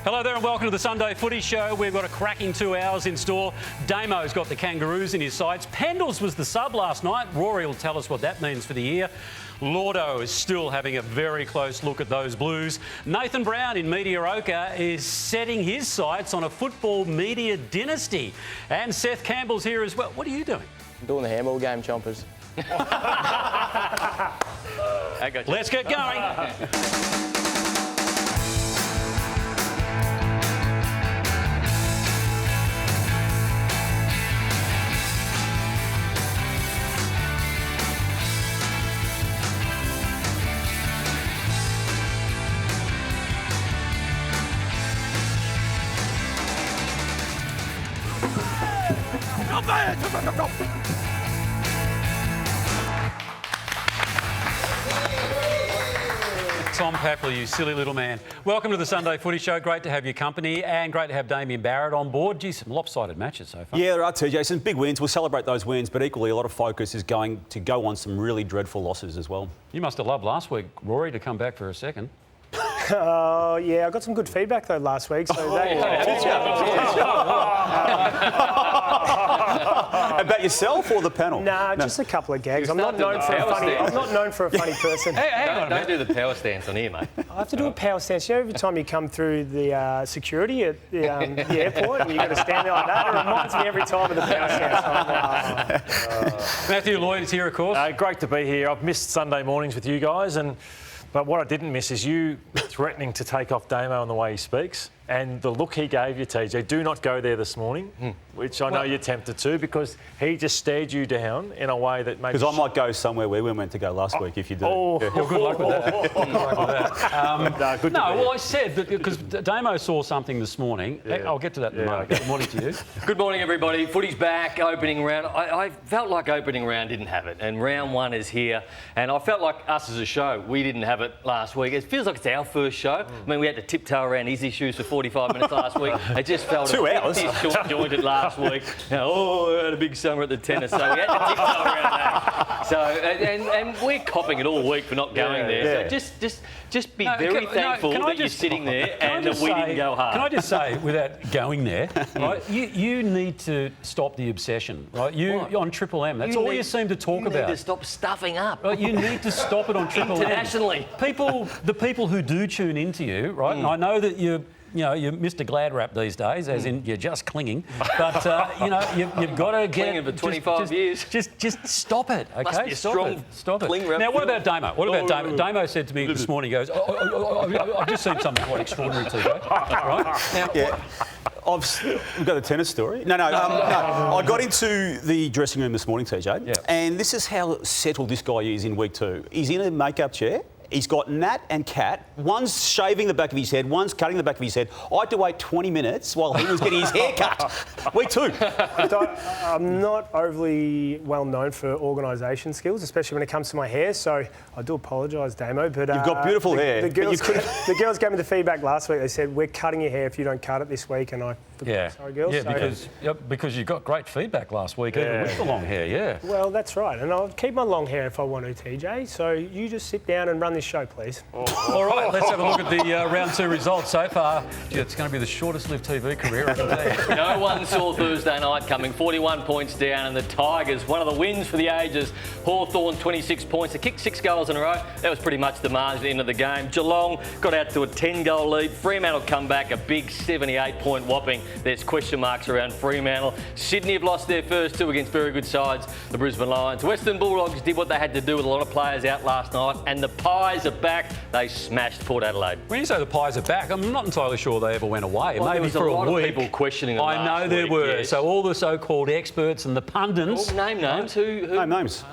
Hello there and welcome to the Sunday Footy Show. We've got a cracking 2 hours in store. Damo's got the Kangaroos in his sights. Pendles was the sub last night. Rory will tell us what that means for the year. Lordo is still having a very close look at those Blues. Nathan Brown in Media Ocha is setting his sights on a football media dynasty. And Seth Campbell's here as well. What are you doing? I'm doing the handball game, chompers. Let's get going. Tom Papley, you silly little man. Welcome to the Sunday Footy Show. Great to have your company and great to have Damien Barrett on board. Gee, some lopsided matches so far. Yeah, there are too, Jason. Big wins. We'll celebrate those wins, but equally a lot of focus is going to go on some really dreadful losses as well. You must have loved last week, Rory, to come back for a second. Yeah, I got some good feedback though last week. So About yourself or the panel? Nah, just a couple of gags. I'm not known for a funny person. Don't do the power stance on here, mate. I have to do a power stance. You know, every time you come through the security at the airport and you've got to stand there like that, it reminds me every time of the power stance. Matthew Lloyd is here, of course. Great to be here. I've missed Sunday mornings with you guys, but what I didn't miss is you threatening to take off Damo on the way he speaks. And the look he gave you, TJ, do not go there this morning, which I know you're tempted to, because he just stared you down in a way that maybe... Because I might go somewhere where we weren't to go last week if you do. Oh, well, good luck with that. Good luck with that. Well, I said that because Damo saw something this morning. Yeah. I'll get to that in a moment. Good morning to you. Good morning, everybody. Footy's back, opening round. I felt like opening round didn't have it, and round one is here. And I felt like us as a show, we didn't have it last week. It feels like it's our first show. I mean, we had to tiptoe around his issues for 45 minutes last week. It just felt 2 hours. Short-jointed last week. I had a big summer at the tennis, so we had to tiptoe around that. So, and we're copping it all week for not going there. Yeah. So just be very thankful that you're sitting there and that we didn't go hard. Can I just say, without going there, right, you need to stop the obsession, right? On Triple M, that's all you seem to talk about. You need to stop stuffing up. Right, you need to stop it on Triple M. Internationally. The people who do tune into you, right, and I know that you're Mr. Glad Wrap these days, as in you're just clinging. But, you've got to get... Clinging for 25 years. Just stop it, OK? Must be a strong Stop it. cling wrap. Now, what about Damo? Damo? Damo said to me this morning, he goes, I've just seen something quite extraordinary today. Right? Now, Yeah. We've got a tennis story. No. I got into the dressing room this morning, TJ, and this is how settled this guy is in week 2. He's in a makeup chair. He's got Nat and Kat. One's shaving the back of his head, one's cutting the back of his head. I had to wait 20 minutes while he was getting his hair cut. Week 2. I'm not overly well known for organisation skills, especially when it comes to my hair. So I do apologise, Damo, but you've got beautiful hair. The girls gave me the feedback last week. They said we're cutting your hair if you don't cut it this week, and I. Sorry, girls. Yeah, because you got great feedback last week, even with the long hair. Yeah. Well, that's right, and I'll keep my long hair if I want to, TJ. So you just sit down and run this show, please. All right, let's have a look at the round 2 results so far. Gee, it's going to be the shortest-lived TV career, I can tell you. No one saw Thursday night coming. 41 points down, and the Tigers, one of the wins for the ages. Hawthorn, 26 points. They kicked 6 goals in a row. That was pretty much the margin at the end of the game. Geelong got out to a 10-goal lead. Fremantle come back, a big 78-point whopping. There's question marks around Fremantle. Sydney have lost their first 2 against very good sides, the Brisbane Lions. Western Bulldogs did what they had to do with a lot of players out last night, and the Pies are back. They smashed Port Adelaide. When you say the Pies are back, I'm not entirely sure they ever went away. Well, maybe there was for a lot week. of people questioning them. I know there were. Yes. So all the so-called experts and the pundits. Name names. Who? Name names.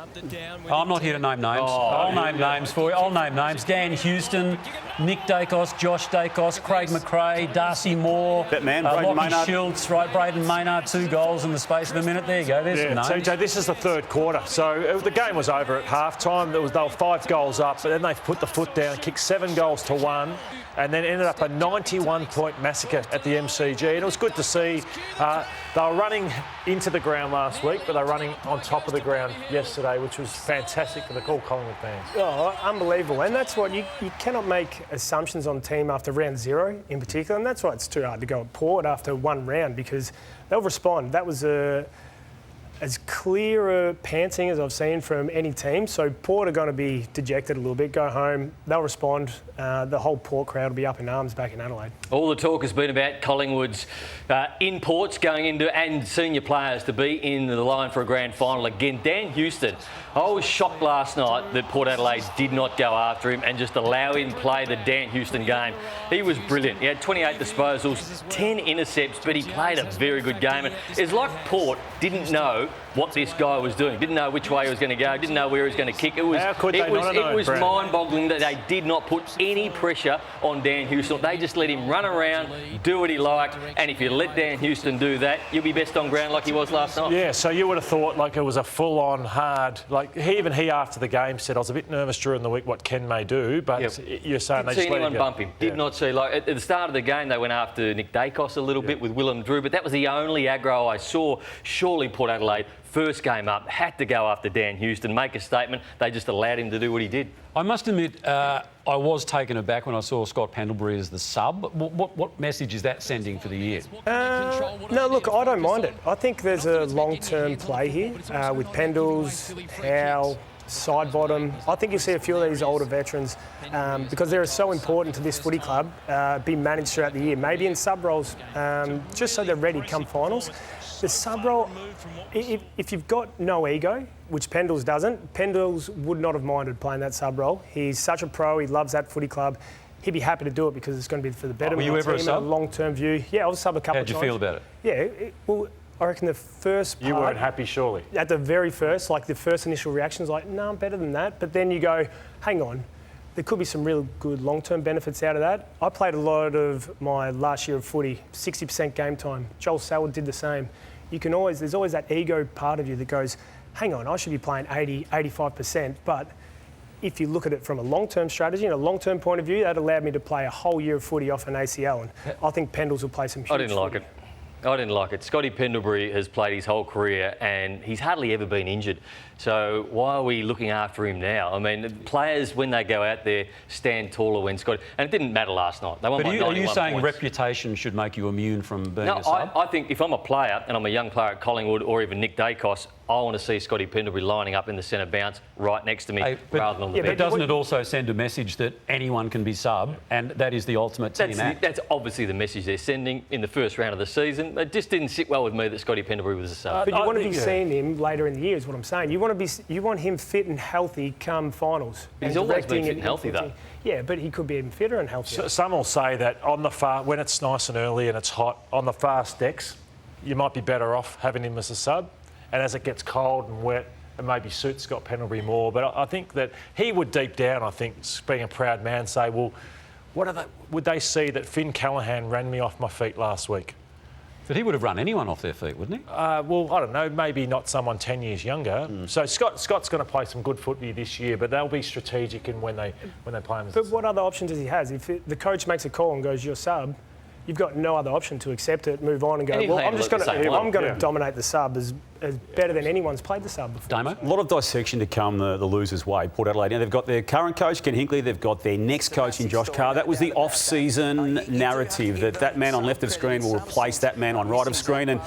I'm not here to name names. I'll name names for you. I'll name names. Dan Houston, Nick Dacos, Josh Dacos, Craig McRae, Darcy Moore, Braden Maynard. Schultz, right? Braden Maynard, 2 goals in the space of a minute. There you go. There's some names. TJ, this is the third quarter. So the game was over at half-time. They were 5 goals up, but then they put the foot down, kicked 7 goals to 1. And then ended up a 91-point massacre at the MCG. And it was good to see. They were running into the ground last week, but they were running on top of the ground yesterday, which was fantastic for the all Collingwood fans. Oh, unbelievable. And that's what you cannot make assumptions on team after round 0 in particular. And that's why it's too hard to go at Port after one round, because they'll respond. That was as clear a panting as I've seen from any team. So Port are going to be dejected a little bit, go home, they'll respond. The whole Port crowd will be up in arms back in Adelaide. All the talk has been about Collingwood's imports going into and senior players to be in the line for a grand final again. Dan Houston, I was shocked last night that Port Adelaide did not go after him and just allow him to play the Dan Houston game. He was brilliant. He had 28 disposals, 10 intercepts, but he played a very good game. And it's like Port didn't know what this guy was doing, didn't know which way he was going to go, didn't know where he was going to kick. It was mind-boggling that they did not put any pressure on Dan Houston. They just let him run around, do what he liked, and if you let Dan Houston do that, you'll be best on ground like he was last night. Yeah, so you would have thought like it was a full-on hard, like he after the game said, I was a bit nervous during the week what Ken may do, but you're saying they just let him go. Didn't see anyone bump him. Did not see, like at the start of the game they went after Nick Dacos a little bit with Willem Drew, but that was the only aggro I saw. Surely Port Adelaide, first game up, had to go after Dan Houston, make a statement. They just allowed him to do what he did. I must admit, I was taken aback when I saw Scott Pendlebury as the sub. What message is that sending for the year? No, look, I don't mind it. I think there's a long-term play here with Pendles, Howe, side bottom. I think you'll see a few of these older veterans because they're so important to this footy club, be managed throughout the year, maybe in sub roles, just so they're ready come finals. The sub role, if you've got no ego, which Pendles doesn't, Pendles would not have minded playing that sub role. He's such a pro, he loves that footy club. He'd be happy to do it because it's going to be for the betterment of the team, a long-term view. Yeah, I was sub a couple of times. How'd you feel about it? Yeah, I reckon the first part... You weren't happy, surely? At the very first, like the first initial reaction was like, no, I'm better than that. But then you go, hang on, there could be some real good long-term benefits out of that. I played a lot of my last year of footy, 60% game time. Joel Selwood did the same. There's always that ego part of you that goes, hang on, I should be playing 80, 85%. But if you look at it from a long-term strategy and a long-term point of view, that allowed me to play a whole year of footy off an ACL. And I think Pendles will play some huge I didn't like it. Scotty Pendlebury has played his whole career and he's hardly ever been injured. So why are we looking after him now? I mean, players, when they go out there, stand taller when Scotty... And it didn't matter last night. They won by 91 Are you saying points. Reputation should make you immune from being a sub? I think if I'm a player and I'm a young player at Collingwood or even Nick Dacos, I want to see Scotty Pendlebury lining up in the centre bounce right next to me rather than on the bench. But doesn't it also send a message that anyone can be sub and that is the ultimate team act? That's obviously the message they're sending in the first round of the season. It just didn't sit well with me that Scotty Pendlebury was a sub. But you want to be seeing him later in the year is what I'm saying. You want him fit and healthy come finals. He's always been fit and healthy though. Yeah, but he could be even fitter and healthier. Some will say that on the when it's nice and early and it's hot, on the fast decks, you might be better off having him as a sub. And as it gets cold and wet, it maybe suits Scott Pendlebury more. But I think that he would deep down, I think, being a proud man, say, well, would they see that Finn Callaghan ran me off my feet last week? But he would have run anyone off their feet, wouldn't he? Well, I don't know, maybe not someone 10 years younger. So Scott's going to play some good footy this year, but they'll be strategic in when they play him. But what other option does he have? If the coach makes a call and goes, you're sub, you've got no other option to accept it, move on and go, well, I'm going to dominate the sub as better than anyone's played the sub before. Damo? A lot of dissection to come the losers' way, Port Adelaide. Now, they've got their current coach, Ken Hinkley. They've got their next coach in Josh Carr. That was the off-season narrative, that man on left of screen will replace that man on right of screen. And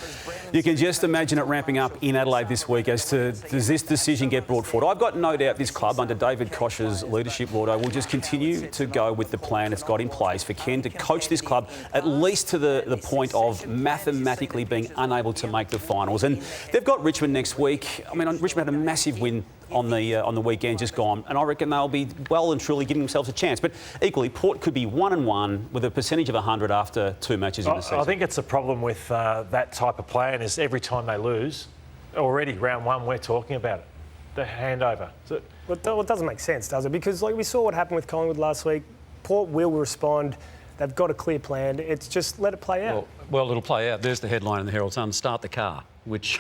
you can just imagine it ramping up in Adelaide this week as to, does this decision get brought forward? I've got no doubt this club, under David Koch's leadership, Lordo, will just continue to go with the plan it's got in place for Ken to coach this club at least to the point of mathematically being unable to make the finals. And they've got Richmond next week. I mean, Richmond had a massive win on the weekend just gone, and I reckon they'll be well and truly giving themselves a chance. But equally, Port could be 1-1 with a percentage of 100 after 2 matches in the season. I think it's a problem with that type of plan is every time they lose, already round one we're talking about it, the handover. Well, it doesn't make sense, does it? Because like we saw what happened with Collingwood last week, Port will respond. They've got a clear plan. It's just let it play out. Well, it'll play out. There's the headline in the Herald Sun. Start the car. which,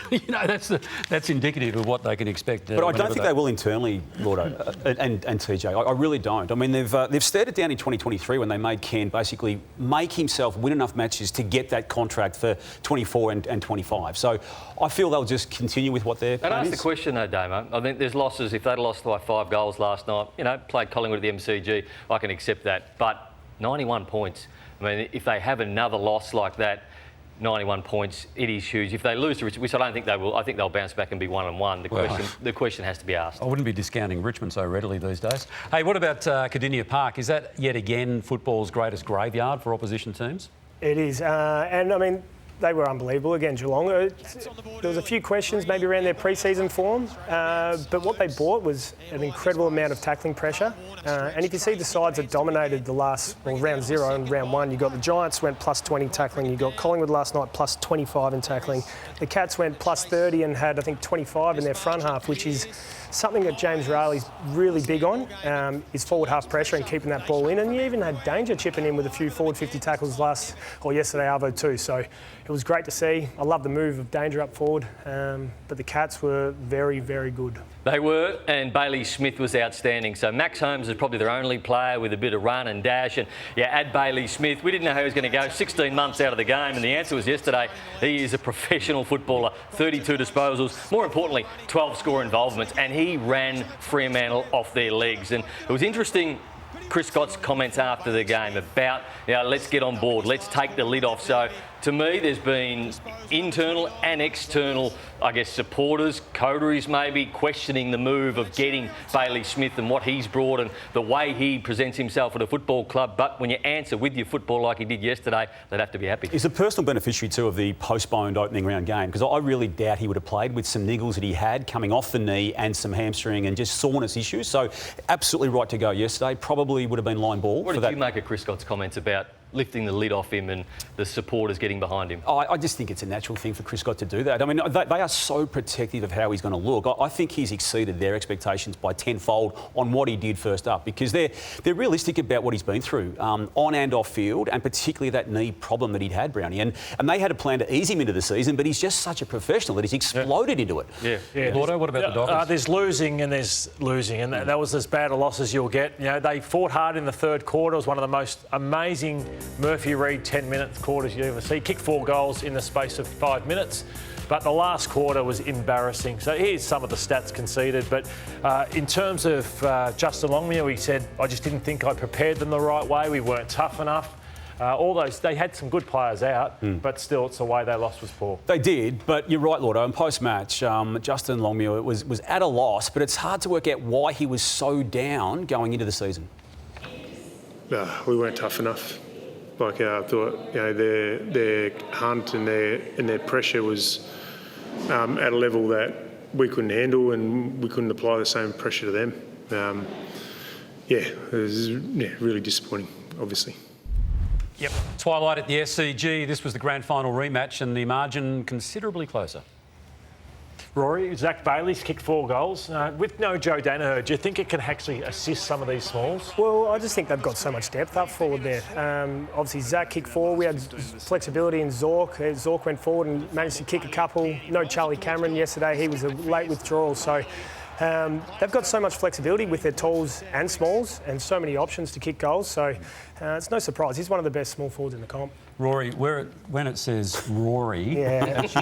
that's indicative of what they can expect. But I don't think they will internally, Lordo, and TJ. I really don't. I mean, they've stared it down in 2023 when they made Ken basically make himself win enough matches to get that contract for 24 and 25. So I feel they'll just continue with what they're. And ask the question though, Damo. I think there's losses. If they'd lost by 5 goals last night, played Collingwood at the MCG, I can accept that. But 91 points. I mean, if they have another loss like that, 91 points, it is huge. If they lose to Richmond, which I don't think they will, I think they'll bounce back and be 1-1. The question has to be asked. I wouldn't be discounting Richmond so readily these days. Hey, what about Cardinia Park? Is that yet again football's greatest graveyard for opposition teams? It is, and I mean, they were unbelievable against Geelong. There was a few questions maybe around their pre-season form, but what they brought was an incredible amount of tackling pressure. And if you see the sides that dominated the round 0 and round 1, you got the Giants went plus 20 tackling, you got Collingwood last night plus 25 in tackling. The Cats went plus 30 and had, I think, 25 in their front half, which is something that James Rayleigh's really big on, is forward half pressure and keeping that ball in. And you even had Danger chipping in with a few forward 50 tackles yesterday, Arvo too. So it was great to see. I love the move of Danger up forward, but the Cats were very, very good. They were, and Bailey Smith was outstanding. So Max Holmes is probably their only player with a bit of run and dash. And add Bailey Smith. We didn't know how he was going to go 16 months out of the game, and the answer was yesterday. He is a professional footballer, 32 disposals, more importantly, 12 score involvements, and he ran Fremantle off their legs. And it was interesting, Chris Scott's comments after the game about, let's get on board, let's take the lid off. So to me, there's been internal and external, supporters, coteries maybe, questioning the move of getting Bailey Smith and what he's brought and the way he presents himself at a football club. But when you answer with your football like he did yesterday, they'd have to be happy. He's a personal beneficiary too of the postponed opening round game, because I really doubt he would have played with some niggles that he had coming off the knee and some hamstring and just soreness issues. So absolutely right to go yesterday. Probably would have been line ball. What did you make of Chris Scott's comments about lifting the lid off him and the supporters getting behind him? I just think it's a natural thing for Chris Scott to do that. I mean, they are so protective of how he's going to look. I think he's exceeded their expectations by tenfold on what he did first up, because they're realistic about what he's been through on and off field, and particularly that knee problem that he'd had, Brownie. And they had a plan to ease him into the season, but he's just such a professional that he's exploded into it. Yeah. Lordo, what about the Dockers? There's losing and there's losing, and that was as bad a loss as you'll get. They fought hard in the third quarter. It was one of the most amazing Murphy Reid 10-minute quarters you ever see. Kicked 4 goals in the space of 5 minutes. But the last quarter was embarrassing. So here's some of the stats conceded. But in terms of Justin Longmuir, he said, I just didn't think I prepared them the right way. We weren't tough enough. They had some good players out, but still, it's the way they lost was poor. They did, but you're right, Lordo. In post-match, Justin Longmuir was at a loss, but it's hard to work out why he was so down going into the season. No, we weren't tough enough. I thought their hunt and their pressure was at a level that we couldn't handle, and we couldn't apply the same pressure to them. It was really disappointing, obviously. Yep. Twilight at the SCG. This was the grand final rematch, and the margin considerably closer. Rory, Zach Bailey's kicked 4 goals. With no Joe Danaher, do you think it can actually assist some of these smalls? Well, I just think they've got so much depth up forward there. Obviously, Zach kicked 4. We had flexibility in Zork. Zork went forward and managed to kick a couple. No Charlie Cameron yesterday. He was a late withdrawal. So they've got so much flexibility with their talls and smalls, and so many options to kick goals. So it's no surprise. He's one of the best small forwards in the comp. Rory, when it says Rory, that's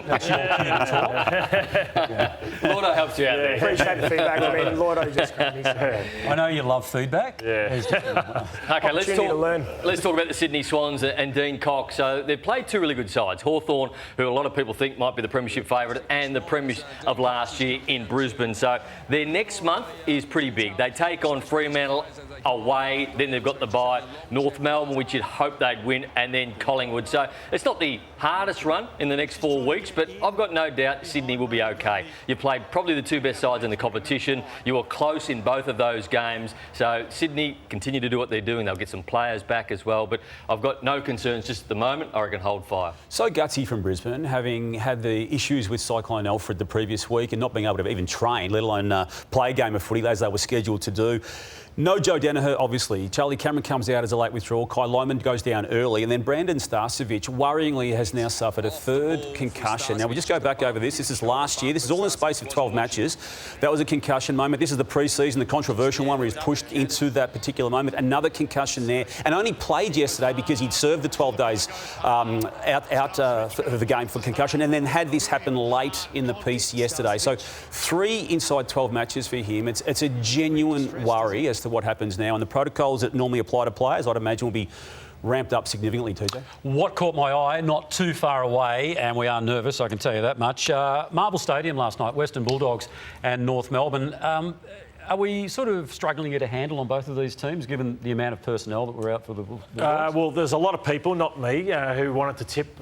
Lordo helps you out there. Appreciate the feedback. I mean, Lordo just got me. I know you love feedback. Okay, let's talk about the Sydney Swans and Dean Cox. So they've played 2 really good sides. Hawthorn, who a lot of people think might be the premiership favourite, and the premiers of last year in Brisbane. So their next month is pretty big. They take on Fremantle away, then they've got the bye, North Melbourne, which you'd hope they'd win, and then Collingwood. So it's not the hardest run in the next 4 weeks, but I've got no doubt Sydney will be okay. You played probably the 2 best sides in the competition. You were close in both of those games. So Sydney continue to do what they're doing. They'll get some players back as well, but I've got no concerns just at the moment. I reckon hold fire. So gutsy from Brisbane, having had the issues with Cyclone Alfred the previous week and not being able to even train, let alone play a game of footy as they were scheduled to do. No Joe Danaher, obviously. Charlie Cameron comes out as a late withdrawal. Kai Lyman goes down early. And then Brandon Starcevic, worryingly, has now suffered a third concussion. Now, we just go back over this. This is last year. This is all in the space of 12 matches. That was a concussion moment. This is the pre-season, the controversial one where he's pushed into that particular moment. Another concussion there. And only played yesterday because he'd served the 12 days out of the game for concussion and then had this happen late in the piece yesterday. So 3 inside 12 matches for him. It's a genuine worry as to what happens now, and the protocols that normally apply to players, I'd imagine, will be ramped up significantly, TJ. What caught my eye, not too far away, and we are nervous, I can tell you that much. Marvel Stadium last night, Western Bulldogs and North Melbourne. Are we sort of struggling to get a handle on both of these teams, given the amount of personnel that were out for the Bulldogs? Well, there's a lot of people, not me, who wanted to tip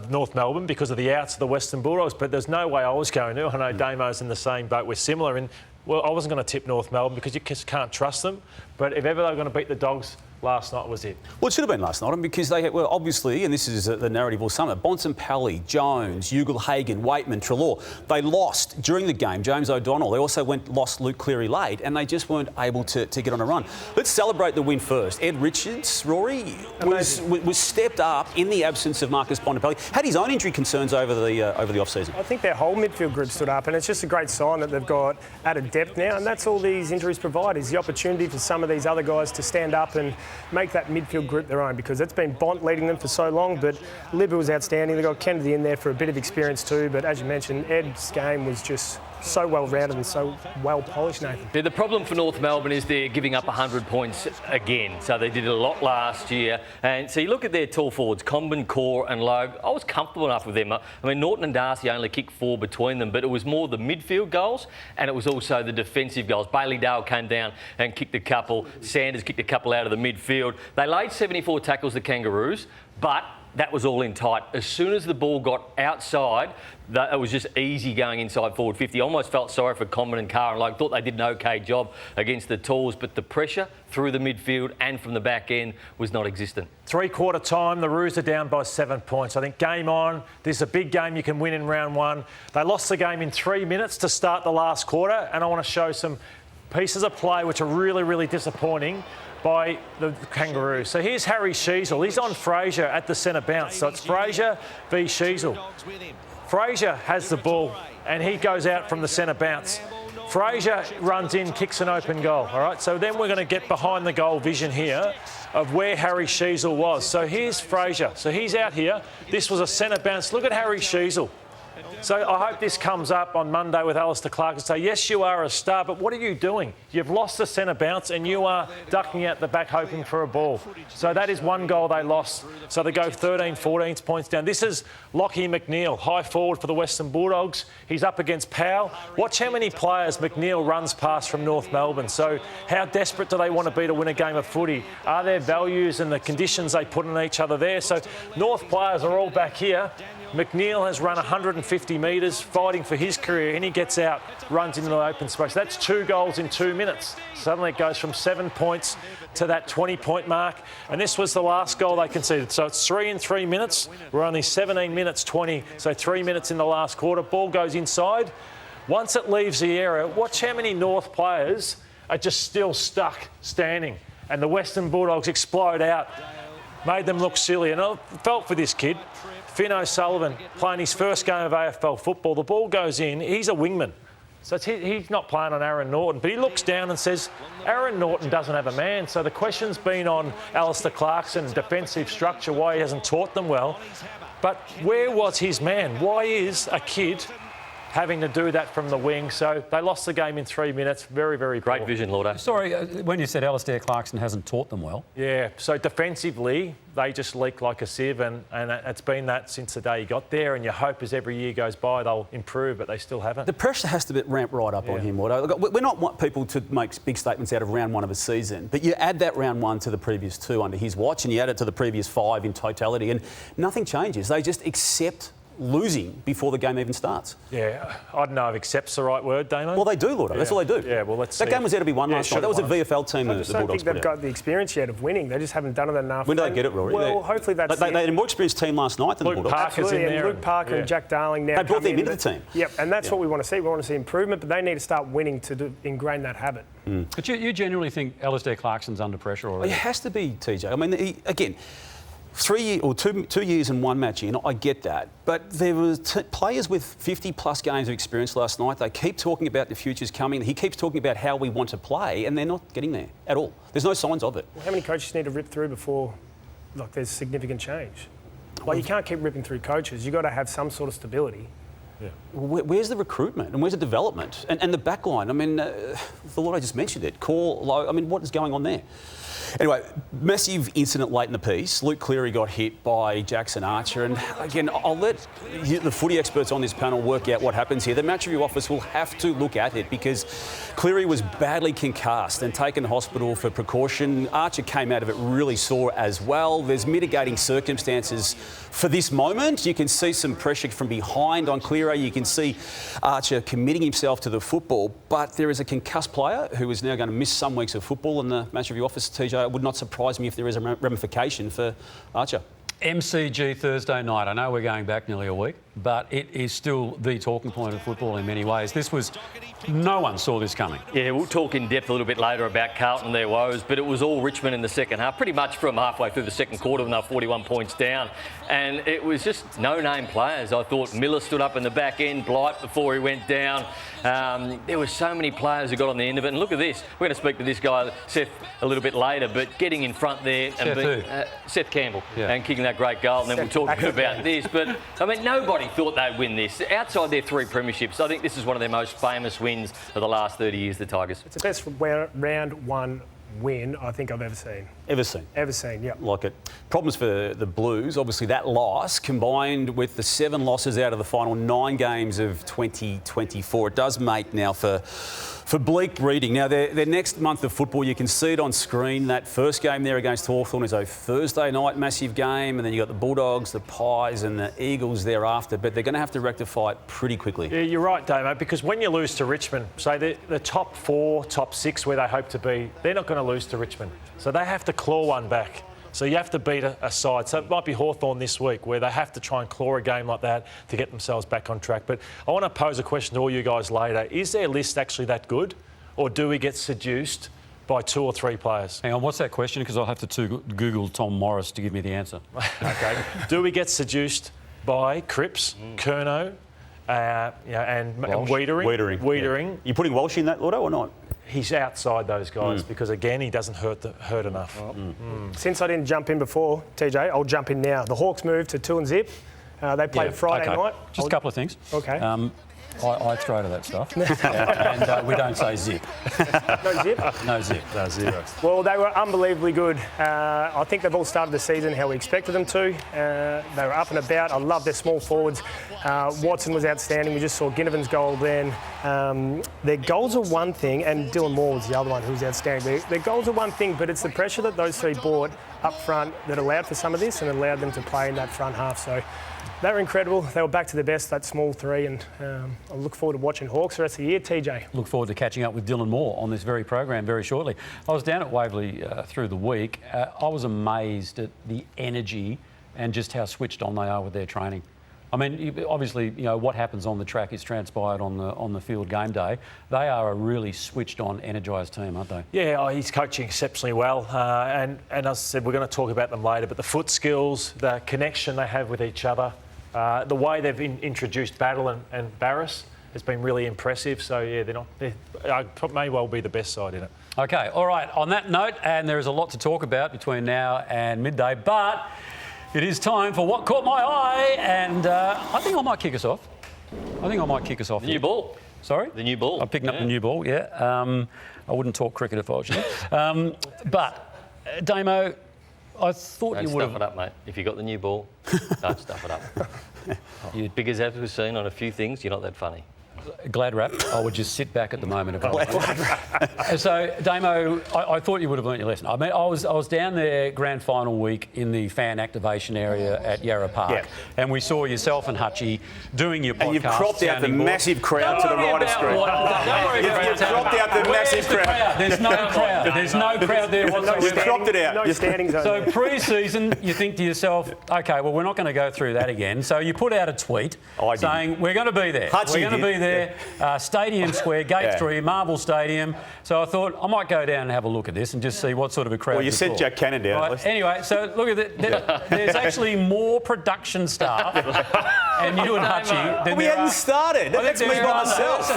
North Melbourne because of the outs of the Western Bulldogs, but there's no way I was going to. I know Damo's in the same boat. We're similar in. Well, I wasn't going to tip North Melbourne because you just can't trust them. But if ever they were going to beat the Dogs, last night was it. Well, it should have been last night because they were obviously, and this is the narrative all summer, Bontempelli, Jones, Ugle-Hagan, Waitman, Treloar, they lost during the game. James O'Donnell, they also lost Luke Cleary late, and they just weren't able to get on a run. Let's celebrate the win first. Ed Richards, Rory, was stepped up in the absence of Marcus Bontempelli. Had his own injury concerns over the off-season. I think their whole midfield group stood up, and it's just a great sign that they've got added depth now, and that's all these injuries provide, is the opportunity for some of these other guys to stand up and make that midfield group their own, because it's been Bont leading them for so long, but Libba was outstanding. They've got Kennedy in there for a bit of experience too, but as you mentioned, Ed's game was just so well-rounded and so well-polished, Nathan. Yeah, the problem for North Melbourne is they're giving up 100 points again. So they did it a lot last year. And so you look at their tall forwards, Comben, Core and Logue. I was comfortable enough with them. I mean, Norton and Darcy only kicked 4 between them, but it was more the midfield goals and it was also the defensive goals. Bailey Dale came down and kicked a couple. Sanders kicked a couple out of the midfield. They laid 74 tackles, the Kangaroos, but that was all in tight. As soon as the ball got outside, it was just easy going inside forward 50. I almost felt sorry for Comben and Carr, and like thought they did an okay job against the Tools, but the pressure through the midfield and from the back end was not existent. 3-quarter time, the Roos are down by 7 points. I think game on. This is a big game you can win in round one. They lost the game in 3 minutes to start the last quarter, and I want to show some pieces of play which are really, really disappointing by the Kangaroos. So here's Harry Sheasel. He's on Fraser at the centre bounce. So it's Fraser v Sheasel. Fraser has the ball and he goes out from the centre bounce. Fraser runs in, kicks an open goal. All right, so then we're going to get behind the goal vision here of where Harry Sheasel was. So here's Fraser. So he's out here. This was a centre bounce. Look at Harry Sheasel. So I hope this comes up on Monday with Alistair Clarko and say, yes, you are a star, but what are you doing? You've lost the centre bounce and you are ducking out the back hoping for a ball. So that is one goal they lost. So they go 13, 14 points down. This is Lachie McNeil, high forward for the Western Bulldogs. He's up against Powell. Watch how many players McNeil runs past from North Melbourne. So how desperate do they want to be to win a game of footy? Are their values and the conditions they put on each other there? So North players are all back here. McNeil has run 150 metres fighting for his career and he gets out, runs into the open space. That's 2 goals in 2 minutes. Suddenly it goes from 7 points to that 20-point mark. And this was the last goal they conceded. So it's 3 in 3 minutes. We're only 17 minutes 20, so 3 minutes in the last quarter. Ball goes inside. Once it leaves the area, watch how many North players are just still stuck standing. And the Western Bulldogs explode out. Made them look silly. And I felt for this kid. Finn O'Sullivan playing his first game of AFL football. The ball goes in. He's a wingman. So he's not playing on Aaron Norton. But he looks down and says, Aaron Norton doesn't have a man. So the question's been on Alistair Clarkson, defensive structure, why he hasn't taught them well. But where was his man? Why is a kid having to do that from the wing? So they lost the game in 3 minutes. Very, very poor. Great vision, Lordo. Sorry, when you said Alistair Clarkson hasn't taught them well. Yeah, so defensively, they just leak like a sieve, and it's been that since the day he got there, and your hope as every year goes by they'll improve, but they still haven't. The pressure has to ramp right up on him, Lordo. We're not want people to make big statements out of round one of a season, but you add that round one to the previous 2 under his watch, and you add it to the previous 5 in totality, and nothing changes. They just accept losing before the game even starts. Yeah, I don't know if accept's the right word, Damo. Well, they do, Lord. That's all they do. Yeah, well, let's see. That game was there to be won last night. That was a VFL team I that just the don't Bulldogs think put they've out. got the experience yet of winning. They just haven't done it enough. When do they get it, Rory? Well, hopefully that's They had a more experienced team last night than the Luke Bulldogs. Parker's Absolutely, in and there. Luke Parker and Jack Darling now. They brought come them in, into the team. Yep, and that's what we want to see. We want to see improvement, but they need to start winning to ingrain that habit. But you genuinely think Alistair Clarkson's under pressure already? It has to be, TJ. I mean, again, 2 years and one match in, I get that. But there were players with 50-plus games of experience last night. They keep talking about the future's coming. He keeps talking about how we want to play, and they're not getting there at all. There's no signs of it. Well, how many coaches need to rip through before there's significant change? Like, you can't keep ripping through coaches. You've got to have some sort of stability. Yeah. Where's the recruitment and where's the development and the back line? I mean, the Lord, I just mentioned it. Call low. I mean, what is going on there? Anyway, massive incident late in the piece. Luke Cleary got hit by Jackson Archer. And again, I'll let the footy experts on this panel work out what happens here. The match review office will have to look at it because Cleary was badly concussed and taken to hospital for precaution. Archer came out of it really sore as well. There's mitigating circumstances for this moment. You can see some pressure from behind on Cleary. You can see Archer committing himself to the football. But there is a concussed player who is now going to miss some weeks of football in the match review office, TJ. It would not surprise me if there is a ramification for Archer. MCG Thursday night. I know we're going back nearly a week, but it is still the talking point of football in many ways. No one saw this coming. Yeah, we'll talk in depth a little bit later about Carlton and their woes, but it was all Richmond in the second half, pretty much from halfway through the second quarter when they were 41 points down. And it was just no-name players. I thought Miller stood up in the back end, Blight before he went down. There were so many players who got on the end of it. And look at this. We're going to speak to this guy, Seth, a little bit later, but getting in front there and Seth Campbell and kicking that great goal. And then we'll talk about this. But, I mean, nobody thought they'd win this. Outside their 3 premierships, I think this is one of their most famous wins of the last 30 years, the Tigers. It's the best round one win I think I've ever seen. Ever seen, yeah. Like it. Problems for the Blues. Obviously, that loss combined with the 7 losses out of the final 9 games of 2024, it does make now for bleak reading. Now, their next month of football, you can see it on screen. That first game there against Hawthorn is a Thursday night massive game, and then you've got the Bulldogs, the Pies and the Eagles thereafter, but they're going to have to rectify it pretty quickly. Yeah, you're right, Damo, because when you lose to Richmond, say the top 4, top 6 where they hope to be, they're not going to lose to Richmond. So they have to claw one back. So you have to beat a side. So it might be Hawthorn this week where they have to try and claw a game like that to get themselves back on track. But I want to pose a question to all you guys later. Is their list actually that good, or do we get seduced by 2 or 3 players? Hang on, what's that question? Because I'll have to Google Tom Morris to give me the answer. OK. Do we get seduced by Cripps, Curnow, and Wiedering? Yeah. You putting Walsh in that, Lordo, or not? He's outside those guys because, again, he doesn't hurt enough. Since I didn't jump in before, TJ, I'll jump in now. The Hawks moved to 2 and zip. They played Friday night. Just a couple of things. Okay. I throw to that stuff. And we don't say zip. No zip? No zip. No, 0. Well, they were unbelievably good. I think they've all started the season how we expected them to. They were up and about. I love their small forwards. Watson was outstanding. We just saw Ginnivan's goal then. Their goals are one thing, and Dylan Moore was the other one who was outstanding. Their goals are one thing, but it's the pressure that those 3 brought up front that allowed for some of this and allowed them to play in that front half. So they were incredible. They were back to their best, that small 3, and I look forward to watching Hawks the rest of the year. TJ. Look forward to catching up with Dylan Moore on this very program very shortly. I was down at Waverley through the week. I was amazed at the energy and just how switched on they are with their training. I mean, obviously, what happens on the track is transpired on the field game day. They are a really switched on, energised team, aren't they? Yeah, he's coaching exceptionally well. And as I said, we're going to talk about them later, but the foot skills, the connection they have with each other, the way they've introduced Battle and Barras has been really impressive. So, yeah, they may well be the best side in it. OK, all right. On that note, and there is a lot to talk about between now and midday, but it is time for What Caught My Eye, and I think I might kick us off. The new ball. Sorry? The new ball. I'm picking up the new ball, yeah. I wouldn't talk cricket if I was you. But, Damo, I thought Don't you would have... stuff it up, mate. If you got the new ball, don't stuff it up. You big as we've seen on a few things, you're not that funny. Glad wrap. I would just sit back at the moment. If I was. So, Damo, I thought you would have learnt your lesson. I mean, I was down there grand final week in the fan activation area at Yarra Park, and we saw yourself and Hutchie doing your podcast. And you've cropped out the massive crowd to the right of screen. You've cropped out the massive crowd. There's no crowd. There's no crowd there whatsoever. You've cropped it out. No standing zone. So pre-season, you think to yourself, OK, well, we're not going to go through that again. So you put out a tweet saying, we're going to be there. We're going to be there. Stadium Square, Gate 3, Marvel Stadium. So I thought I might go down and have a look at this and just see what sort of a crowd. Well, you sent Jack Cannon down. Right. Anyway, so look at it. There's actually more production staff and you and Hutchie than we hadn't started. That's me by myself.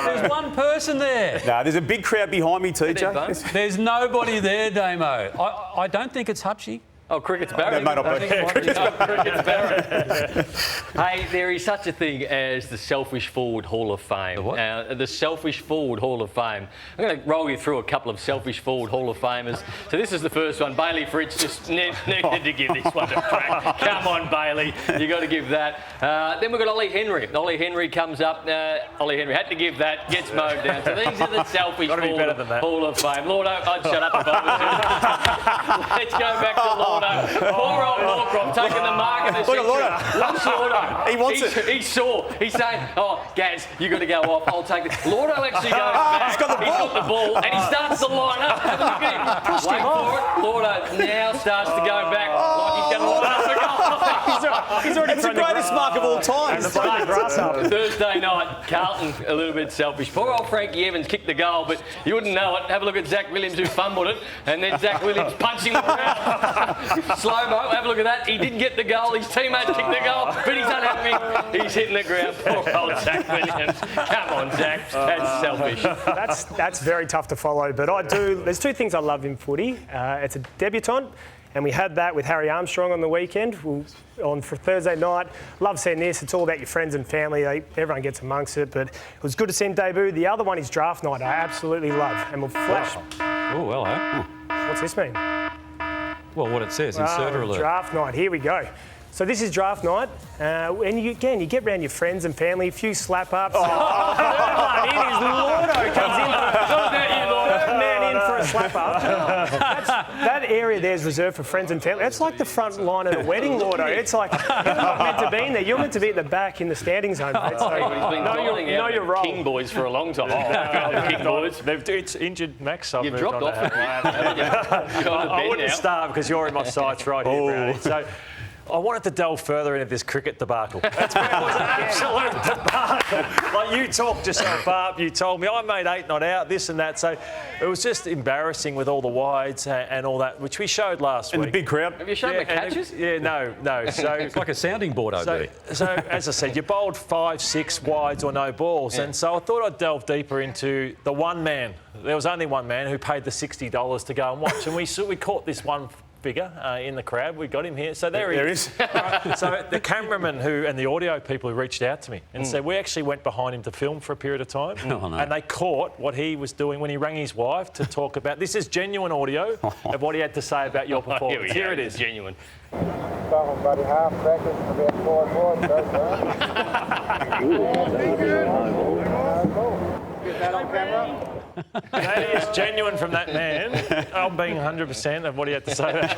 There's one person there. No, there's a big crowd behind me, TJ. There's nobody there, Damo. I don't think it's Hutchie. Oh, cricket's Barry. That may not be. Cricket's Barry. Hey, there is such a thing as the Selfish Forward Hall of Fame. The what? The Selfish Forward Hall of Fame. I'm going to roll you through a couple of Selfish Forward Hall of Famers. So this is the first one. Bailey Fritz just needed to give this one a crack. Come on, Bailey. You got to give that. Then we've got Ollie Henry. Ollie Henry comes up. Ollie Henry had to give that. Gets mowed down. So these are the Selfish Forward Hall of Fame. Lordo, I'd shut up if I was. Let's go back to Lordo. Poor old Norcroft taking the mark of the century. Loves Lordo. He wants it. He's sore. He's saying, oh, Gaz, you got to go off. I'll take it. Lordo actually goes back. He's got the ball. And he starts to line up. Have a look at him. Wait for it. Lordo now starts to go back like he's going to line up for goal. He's already It's the greatest mark of all time. Thursday night, Carlton a little bit selfish. Poor old Frankie Evans kicked the goal, but you wouldn't know it. Have a look at Zach Williams who fumbled it, and then Zach Williams punching the ground. Slow-mo, have a look at that. He didn't get the goal. His teammates kicked the goal, but he's unhappy. He's hitting the ground. Poor old Zach Williams. Come on, Zach. That's selfish. That's very tough to follow, but I do. There's two things I love in footy. It's a debutant, and we had that with Harry Armstrong on the weekend. For Thursday night. Love seeing this. It's all about your friends and family. Everyone gets amongst it, but it was good to see him debut. The other one is draft night. I absolutely love, and we'll flash. Oh, well, eh? What's this mean? Well, what it says, inserter alert. Draft night, here we go. So this is draft night, and you get round your friends and family, a few slap-ups. It is Lordo comes in. Third man in for a slap-up. That area there is reserved for friends and family. That's like the front line at a wedding, Lordo. It's like, you're not meant to be in there. You're meant to be at the back in the standing zone. Mate. So, know your role. King boys for a long time. King boys. It's injured Max. You've dropped off it, haven't you? I wouldn't start because you're in my sights right here, Brownie. So I wanted to delve further into this cricket debacle. It was an absolute debacle. Like, you talked yourself up, you told me I made 8 not out, this and that. So it was just embarrassing with all the wides and all that, which we showed last week. And the big crowd. Have you shown the catches? No. So It's like a sounding board over there. So as I said, you bowled 5, 6 wides or no balls. Yeah. And so I thought I'd delve deeper into the one man. There was only one man who paid the $60 to go and watch. And we caught this one figure in the crowd. We got him here. So there he is. Right. So the cameraman and the audio people who reached out to me and said, we actually went behind him to film for a period of time. And they caught what he was doing when he rang his wife to talk about. This is genuine audio of what he had to say about your performance. Here it is. Genuine. Come on, buddy. Half seconds, about 4 Get that on camera. That is genuine from that man. I'm being 100% of what he had to say about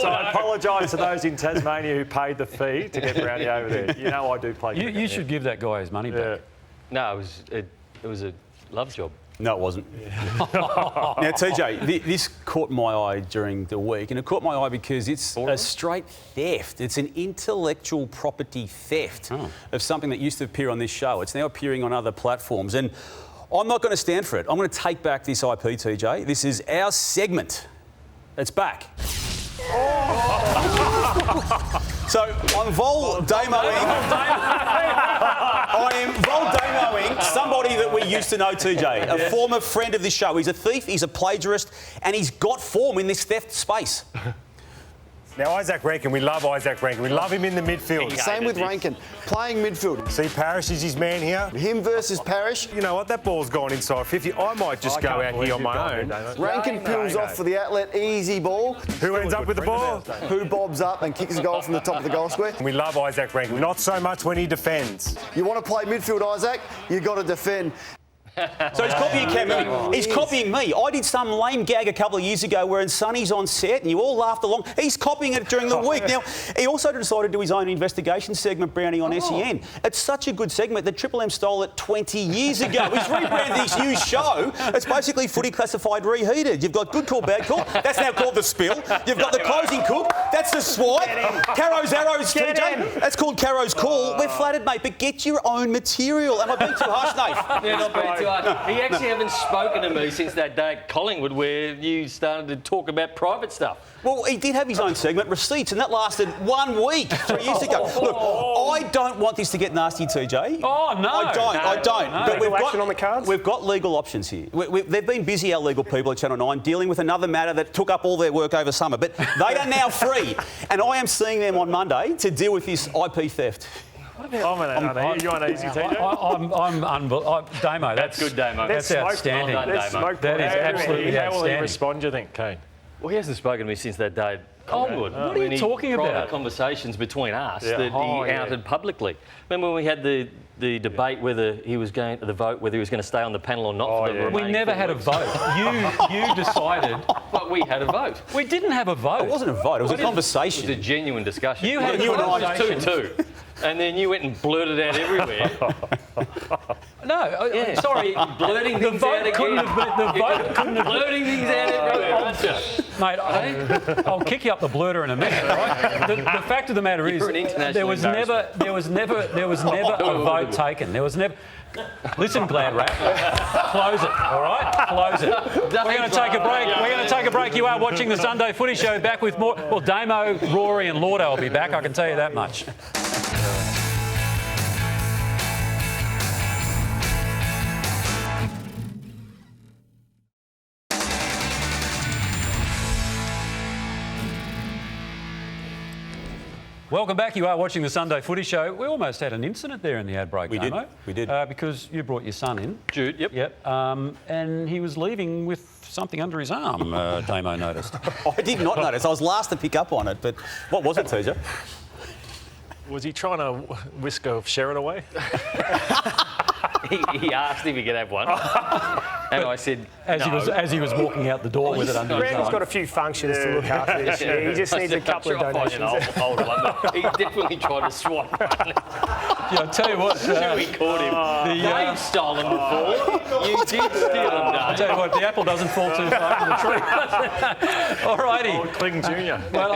so I apologise to those in Tasmania who paid the fee to get Brownie over there. You know I do play. You should give that guy his money back. No, it was a love job. No, it wasn't. Now, TJ, this caught my eye during the week, and it caught my eye because it's a straight theft. It's an intellectual property theft of something that used to appear on this show. It's now appearing on other platforms, and I'm not going to stand for it. I'm going to take back this IP, TJ. This is our segment. It's back. So I'm I am Vol-Damoing somebody that we used to know, TJ, a former friend of this show. He's a thief, he's a plagiarist, and he's got form in this theft space. Now, Isaac Rankin, we love Isaac Rankin. We love him in the midfield. Same with Rankin, playing midfield. See, Parrish is his man here. Him versus Parrish. You know what? That ball's gone inside 50. I might just go out here on my own. Rankin peels off for the outlet, easy ball. Who ends up with the ball? Who bobs up and kicks a goal from the top of the goal square? We love Isaac Rankin. Not so much when he defends. You want to play midfield, Isaac? You got to defend. So he's copying Campbell. He's copying me. I did some lame gag a couple of years ago wherein Sonny's on set and you all laughed along. He's copying it during the week. Now, he also decided to do his own investigation segment, Brownie, on SEN. It's such a good segment that Triple M stole it 20 years ago. He's rebranded his new show. It's basically Footy Classified reheated. You've got Good Call, Bad Call. That's now called The Spill. You've got The Closing Cook. That's The Swipe. Carro's Arrows, TJ. That's called Carro's Call. We're flattered, mate, but get your own material. Am I being too harsh, Nate? Yeah, not being too harsh. He actually hasn't spoken to me since that day at Collingwood where you started to talk about private stuff. Well, he did have his own segment, Receipts, and that lasted 1 week 3 years ago. Look, I don't want this to get nasty, TJ. Oh, no. I don't. No. But Legal action on the cards? We've got legal options here. They've been busy, our legal people at Channel 9, dealing with another matter that took up all their work over summer. But they are now free, and I am seeing them on Monday to deal with this IP theft. You want easy, TJ? Damo, that's good, Damo. That's outstanding. Well done, Damo. That is absolutely How will he outstanding. respond, do you think, Kane? Well, he hasn't spoken to me since that day at Collingwood. What are you talking about? Private conversations between us that he yeah. outed publicly. Remember when we had the debate whether he was going to vote, whether he was going to stay on the panel or not for the remaining We never 4 had a weeks. vote. You decided. But we had a vote. We didn't have a vote. It wasn't a vote, it was a It conversation. was a genuine discussion. You had and I conversations. 2-2. And then you went and blurted out everywhere. No, I'm sorry. Blurting The things vote out couldn't again. have been. The vote couldn't have. Blurting things out everywhere, aren't you? Mate, I'll kick you up the blurter in a minute. Right? The fact of the matter is, You're an international there was never a vote taken. There was never. Listen, Glad Rat. Close it, all right? Close it. We're going to take a break. We're going to take a break. You are watching the Sunday Footy Show. Back with more. Well, Damo, Rory, and Lordo will be back. I can tell you that much. Welcome back. You are watching the Sunday Footy Show. We almost had an incident there in the ad break, Damo. We did. Because you brought your son in. Jude, Yep. And he was leaving with something under his arm, Damo noticed. I did not notice. I was last to pick up on it, but what was it, TJ? Was he trying to whisk a Sherrod away? he asked if he could have one. And I said, As he was walking out the door with it under his Brandon's arm. got a few functions to look after this year. He just needs a couple of donations. Old one, but he definitely tried to swat. Yeah, I'll tell you what. We caught him. They've stolen before. You did steal them, I'll tell you what, the apple doesn't fall too far from the tree. All righty. Old Kling Jr. Well,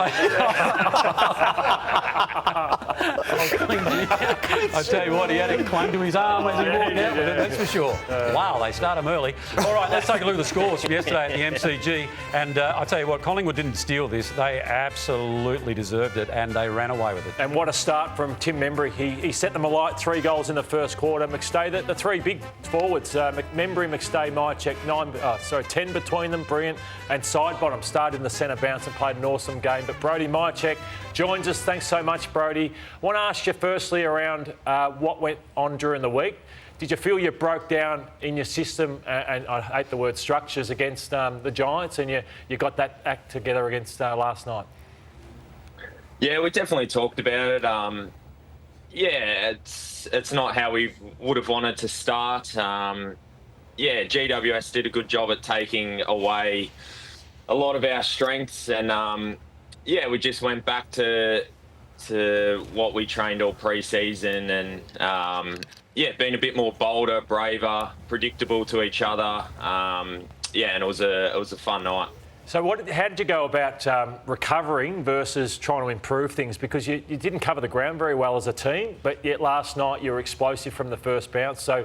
I tell you what, he had it clung to his arm as he walked out with it, that's for sure. Wow, they start him early. All right, let's take a look at the scores from yesterday at the MCG. And I tell you what, Collingwood didn't steal this. They absolutely deserved it, and they ran away with it. And what a start from Tim Membry. He set them alight, 3 goals in the first quarter. McStay, the 3 big forwards, Membry, McStay, Mihocek, 10 between them, brilliant. And Sidebottom started in the centre bounce and played an awesome game. But Brody Mihocek joins us. Thanks so much, Brody. I want to ask you firstly around what went on during the week. Did you feel you broke down in your system, and I hate the word structures, against the Giants, and you got that act together against last night? Yeah, we definitely talked about it. It's not how we would have wanted to start. GWS did a good job at taking away a lot of our strengths, and we just went back to what we trained all pre-season, and being a bit more bolder, braver, predictable to each other. And it was a fun night. So how did you go about recovering versus trying to improve things? Because you didn't cover the ground very well as a team, but yet last night you were explosive from the first bounce. So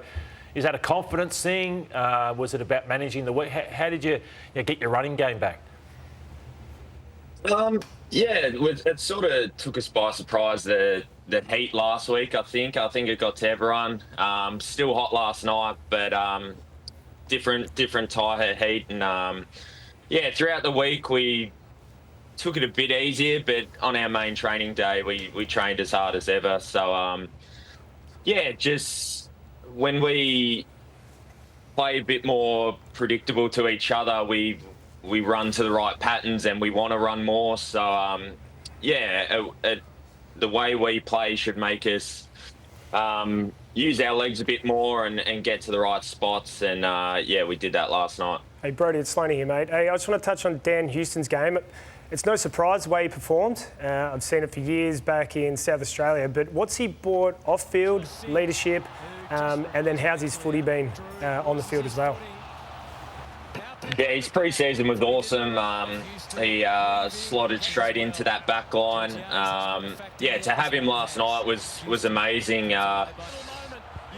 is that a confidence thing? Was it about managing the week? How did you get your running game back? It sort of took us by surprise, the heat last week, I think. I think it got to everyone. Still hot last night, but different type of heat. And throughout the week we took it a bit easier, but on our main training day, we trained as hard as ever. So, just when we play a bit more predictable to each other, we run to the right patterns and we want to run more. So, the way we play should make us use our legs a bit more and get to the right spots. And, we did that last night. Hey, Brody, it's Loney here, mate. Hey, I just want to touch on Dan Houston's game. It's no surprise the way he performed. I've seen it for years back in South Australia. But what's he brought off-field, leadership, and then how's his footy been on the field as well? Yeah, his pre-season was awesome. He slotted straight into that back line. To have him last night was amazing.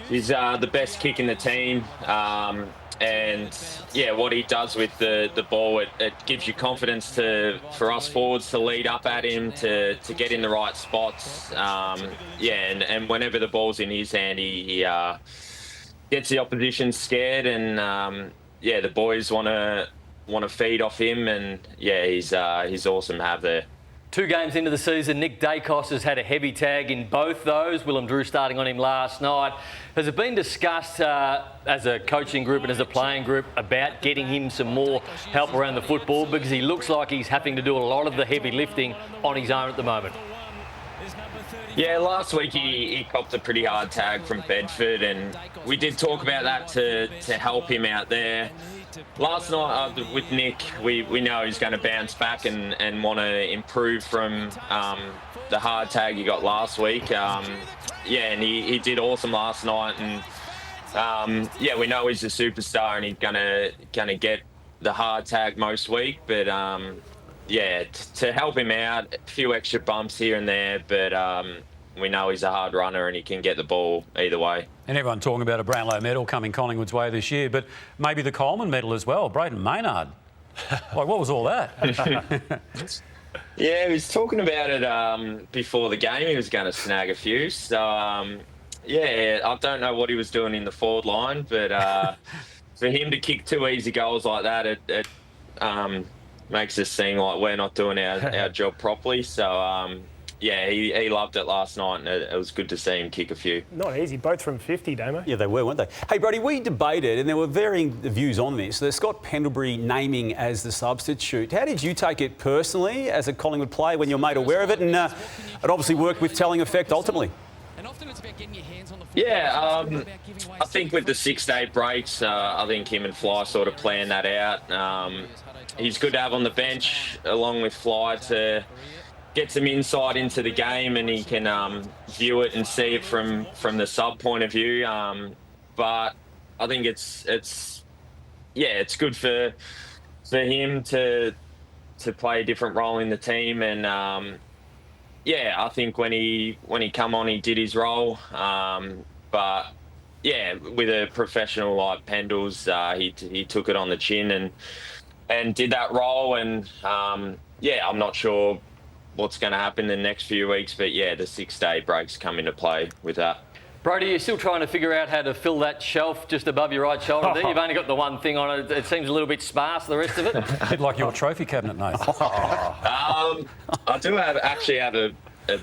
He's the best kick in the team. What he does with the ball, it gives you confidence for us forwards to lead up at him, to get in the right spots. And whenever the ball's in his hand, he gets the opposition scared, and the boys want to feed off him, and he's awesome to have there. 2 games into the season, Nick Dacos has had a heavy tag in both those. Willem Drew starting on him last night. Has it been discussed as a coaching group and as a playing group about getting him some more help around the football, because he looks like he's having to do a lot of the heavy lifting on his own at the moment? Yeah, last week he copped a pretty hard tag from Bedford, and we did talk about that to help him out there. Last night with Nick, we know he's going to bounce back and want to improve from the hard tag he got last week. And he did awesome last night, and we know he's a superstar and he's gonna get the hard tag most week. But to help him out, a few extra bumps here and there, but we know he's a hard runner and he can get the ball either way. And everyone talking about a Brownlow medal coming Collingwood's way this year, but maybe the Coleman medal as well. Braden Maynard. What was all that? Yeah, he was talking about it before the game. He was going to snag a few. So, I don't know what he was doing in the forward line, but for him to kick 2 easy goals like that, it makes us seem like we're not doing our job properly. So, he loved it last night, and it was good to see him kick a few. Not easy, both from 50, Damo. Yeah, they were, weren't they? Hey, Brody, we debated, and there were varying views on this, the Scott Pendlebury naming as the substitute. How did you take it personally as a Collingwood player when you're made aware of it? And it obviously worked with telling effect ultimately. I think with the 6-day breaks, I think him and Fly sort of planned that out. He's good to have on the bench along with Fly to get some insight into the game, and he can view it and see it from the sub point of view. But I think it's good for him to play a different role in the team. And I think when he come on, he did his role. But with a professional like Pendles, he took it on the chin and did that role. And I'm not sure what's going to happen in the next few weeks, but the 6-day breaks come into play with that. Brody, you're still trying to figure out how to fill that shelf just above your right shoulder there. You've only got the one thing on it. It seems a little bit sparse, the rest of it. A bit like your trophy cabinet, Nathan. I do actually have a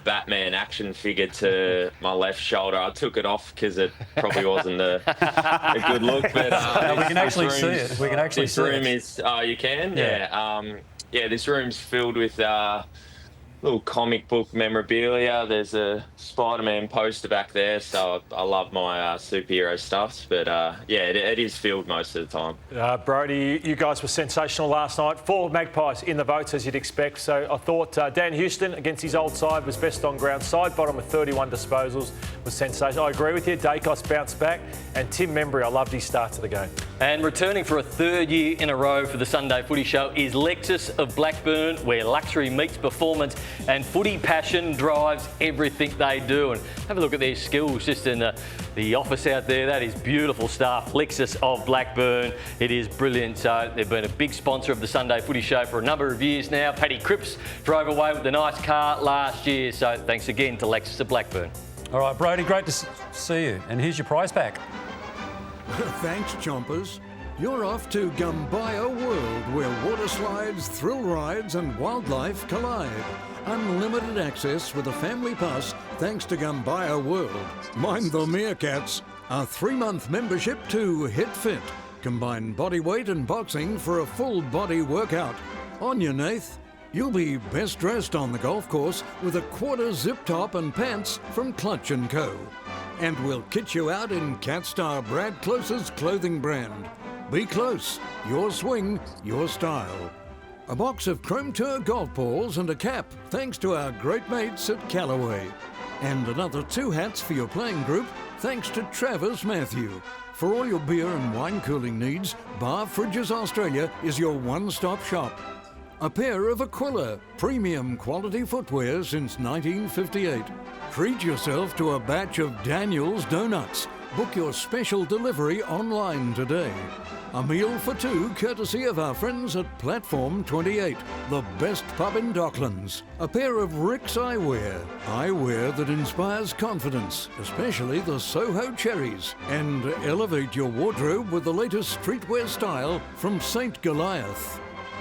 Batman action figure to my left shoulder. I took it off because it probably wasn't a good look. But we can actually see it. We can actually see it. This room is... you can? Yeah. This room's filled with... little comic book memorabilia. There's a Spider-Man poster back there, so I love my superhero stuff. But it is filled most of the time. Brody, you guys were sensational last night. 4 Magpies in the votes, as you'd expect. So I thought Dan Houston against his old side was best on ground. Side bottom with 31 disposals was sensational. I agree with you. Dacos bounced back, and Tim Membry, I loved his start to the game. And returning for a 3rd year in a row for the Sunday Footy Show is Lexus of Blackburn, where luxury meets performance and footy passion drives everything they do. And have a look at their skills just in the office out there. That is beautiful stuff. Lexus of Blackburn. It is brilliant. So they've been a big sponsor of the Sunday Footy Show for a number of years now. Paddy Cripps drove away with a nice car last year. So thanks again to Lexus of Blackburn. All right, Brody, great to see you. And here's your prize pack. Thanks, Chompers. You're off to Gumbaya World, where water slides, thrill rides and wildlife collide. Unlimited access with a family pass thanks to Gumbaya World. Mind the meerkats. A 3-month membership to HitFit. Combine body weight and boxing for a full body workout. On you, Nath. You'll be best dressed on the golf course with a quarter zip top and pants from Clutch & Co. And we'll kit you out in Catstar Brad Close's clothing brand. Be close, your swing, your style. A box of Chrome Tour golf balls and a cap, thanks to our great mates at Callaway. And another 2 hats for your playing group, thanks to Travis Matthew. For all your beer and wine cooling needs, Bar Fridges Australia is your one-stop shop. A pair of Aquila, premium quality footwear since 1958. Treat yourself to a batch of Daniel's Donuts. Book your special delivery online today. A meal for 2 courtesy of our friends at Platform 28, the best pub in Docklands. A pair of Rick's Eyewear. Eyewear that inspires confidence, especially the Soho Cherries. And elevate your wardrobe with the latest streetwear style from St. Goliath.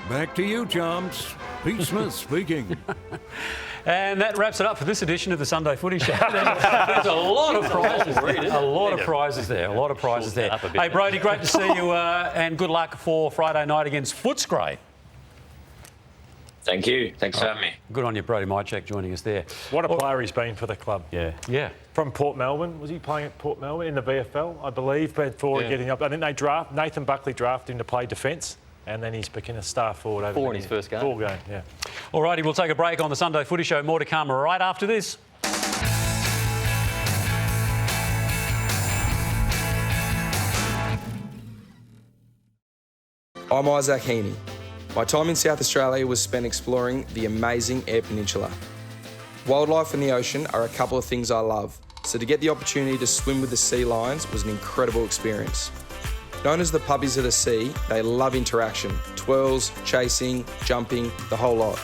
Back to you, Charms. Pete Smith speaking. And that wraps it up for this edition of the Sunday Footy Show. There's a lot of prizes there. A lot of prizes there. A lot of prizes there. Hey, Brody, great to see you and good luck for Friday night against Footscray. Thank you. Thanks for having me. Good on you, Brody Mihocek, joining us there. What a player he's been for the club. Yeah. From Port Melbourne. Was he playing at Port Melbourne in the VFL, I believe, before getting up? I think they Nathan Buckley drafted him to play defence. And then he's become a star forward over 4 in his first game. 4 game, yeah. All righty, we'll take a break on the Sunday Footy Show. More to come right after this. I'm Isaac Heaney. My time in South Australia was spent exploring the amazing Eyre Peninsula. Wildlife and the ocean are a couple of things I love, so to get the opportunity to swim with the sea lions was an incredible experience. Known as the puppies of the sea, they love interaction, twirls, chasing, jumping, the whole lot.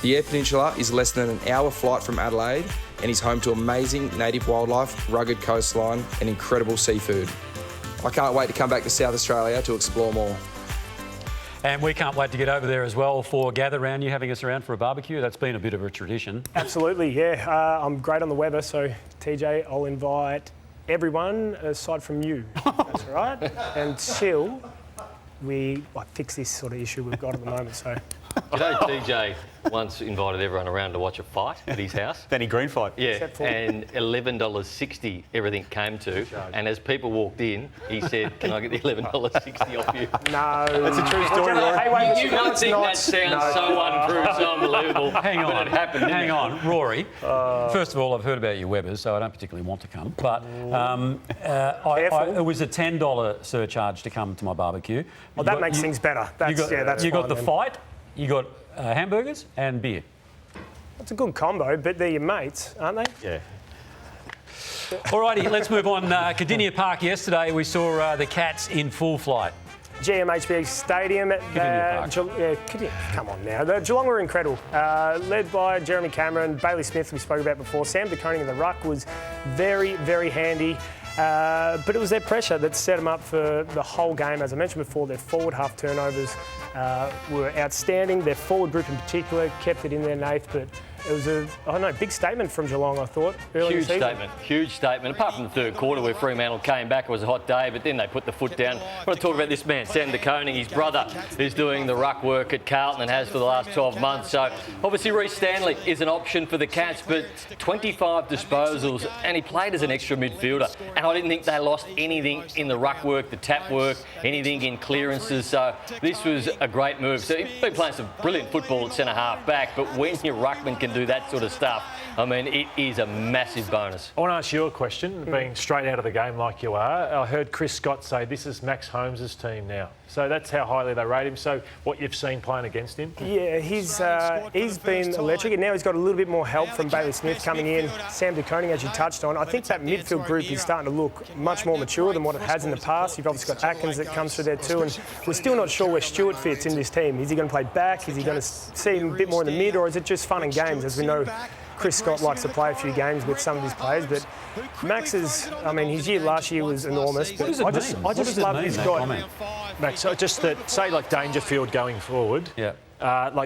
The Eyre Peninsula is less than an hour flight from Adelaide and is home to amazing native wildlife, rugged coastline and incredible seafood. I can't wait to come back to South Australia to explore more. And we can't wait to get over there as well for Gather Round. You having us around for a barbecue? That's been a bit of a tradition. Absolutely, yeah. I'm great on the weather, so TJ, I'll invite everyone aside from you. That's right. Until we fix this sort of issue we've got at the moment. So. You know, TJ once invited everyone around to watch a fight at his house. Danny Green fight. Yeah, and $11.60 everything came to. And as people walked in, he said, "Can I get the $11.60 off you?" No. That's a true story, Rory. Hey, wait, You don't think that sounds so untrue, so unbelievable. Hang on. But it happened, Hang on, Rory. First of all, I've heard about your Webbers, so I don't particularly want to come. But it was a $10 surcharge to come to my barbecue. Well, that makes things better. That's you got the then. fight, you got hamburgers and beer. That's a good combo, but they're your mates, aren't they? Yeah. Alrighty, let's move on. Cardinia Park yesterday, we saw the Cats in full flight. GMHBA Stadium at come on now. The Geelong were incredible. Led by Jeremy Cameron, Bailey Smith, we spoke about before. Sam de Koning in the ruck was very, very handy. But it was their pressure that set them up for the whole game. As I mentioned before, their forward half turnovers were outstanding. Their forward group in particular kept it in their eighth, but it was a big statement from Geelong, I thought. Huge statement. Apart from the third quarter where Fremantle came back, it was a hot day, but then they put the foot down. I want to talk about this man, Sam de Koning, his brother, who's doing the ruck work at Carlton and has for the last 12 months. So obviously Reece Stanley is an option for the Cats, but 25 disposals, and he played as an extra midfielder. And I didn't think they lost anything in the ruck work, the tap work, anything in clearances. So this was a great move. So he's been playing some brilliant football at centre-half back, but when your ruckman can do that sort of stuff, I mean, it is a massive bonus. I want to ask you a question, being straight out of the game like you are. I heard Chris Scott say this is Max Holmes' team now. So that's how highly they rate him. So what you've seen playing against him? Yeah, he's been electric, and now he's got a little bit more help from Bailey Smith coming in. Sam de Koning, as you touched on. I think that midfield group is starting to look much more mature than what it has in the past. You've obviously got Atkins that comes through there too, and we're still not sure where Stewart fits in this team. Is he going to play back? Is he going to see him a bit more in the mid, or is it just fun and games? As we know, Chris Scott likes to play a few games with some of his players, but Max is, I mean, his year last year was enormous. But I just love he's got... Max, just that, say like Dangerfield going forward. Yeah.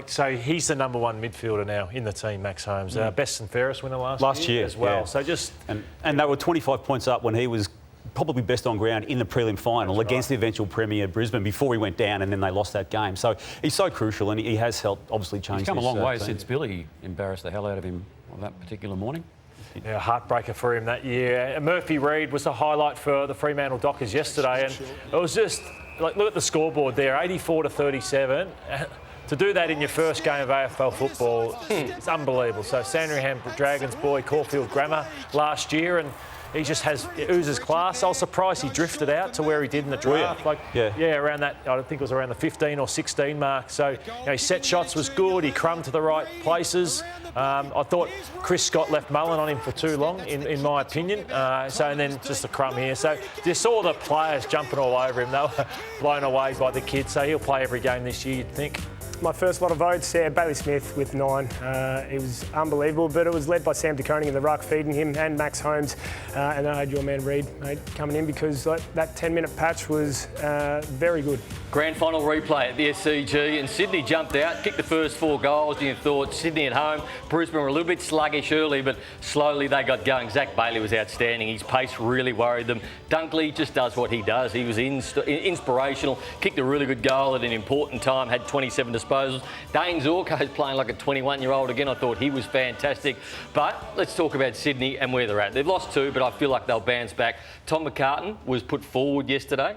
So he's the number one midfielder now in the team, Max Holmes. Best and fairest winner last year as well. Yeah. So just... And they were 25 points up when he was probably best on ground in the prelim final against the eventual premier Brisbane before he went down, and then they lost that game. So he's so crucial, and he has helped obviously change. He's come a long way team. since Billy embarrassed the hell out of him on that particular morning. Yeah, heartbreaker for him that year. And Murphy Reid was the highlight for the Fremantle Dockers yesterday, and it was just like, look at the scoreboard there, 84-37. To do that in your first game of AFL football, it's unbelievable. So Sandringham Dragons boy Caulfield Grammar last year, and he just oozes class. I was surprised he drifted out to where he did in the draft. Around that, I think it was around the 15 or 16 mark. So his set shots was good. He crumbed to the right places. I thought Chris Scott left Mullen on him for too long, in my opinion. And then just a crumb here. So you saw the players jumping all over him. They were blown away by the kid. So he'll play every game this year, you'd think. My first lot of votes, Bailey Smith with 9. It was unbelievable, but it was led by Sam De Koning in the ruck, feeding him, and Max Holmes. And then I had your man Reid coming in because that 10-minute patch was very good. Grand final replay at the SCG, and Sydney jumped out, kicked the first 4 goals, and you thought Sydney at home. Brisbane were a little bit sluggish early, but slowly they got going. Zach Bailey was outstanding. His pace really worried them. Dunkley just does what he does. He was inspirational, kicked a really good goal at an important time, had 27 disposals. Dane Zorko's playing like a 21-year-old again. I thought he was fantastic. But let's talk about Sydney and where they're at. They've lost 2, but I feel like they'll bounce back. Tom McCartan was put forward yesterday,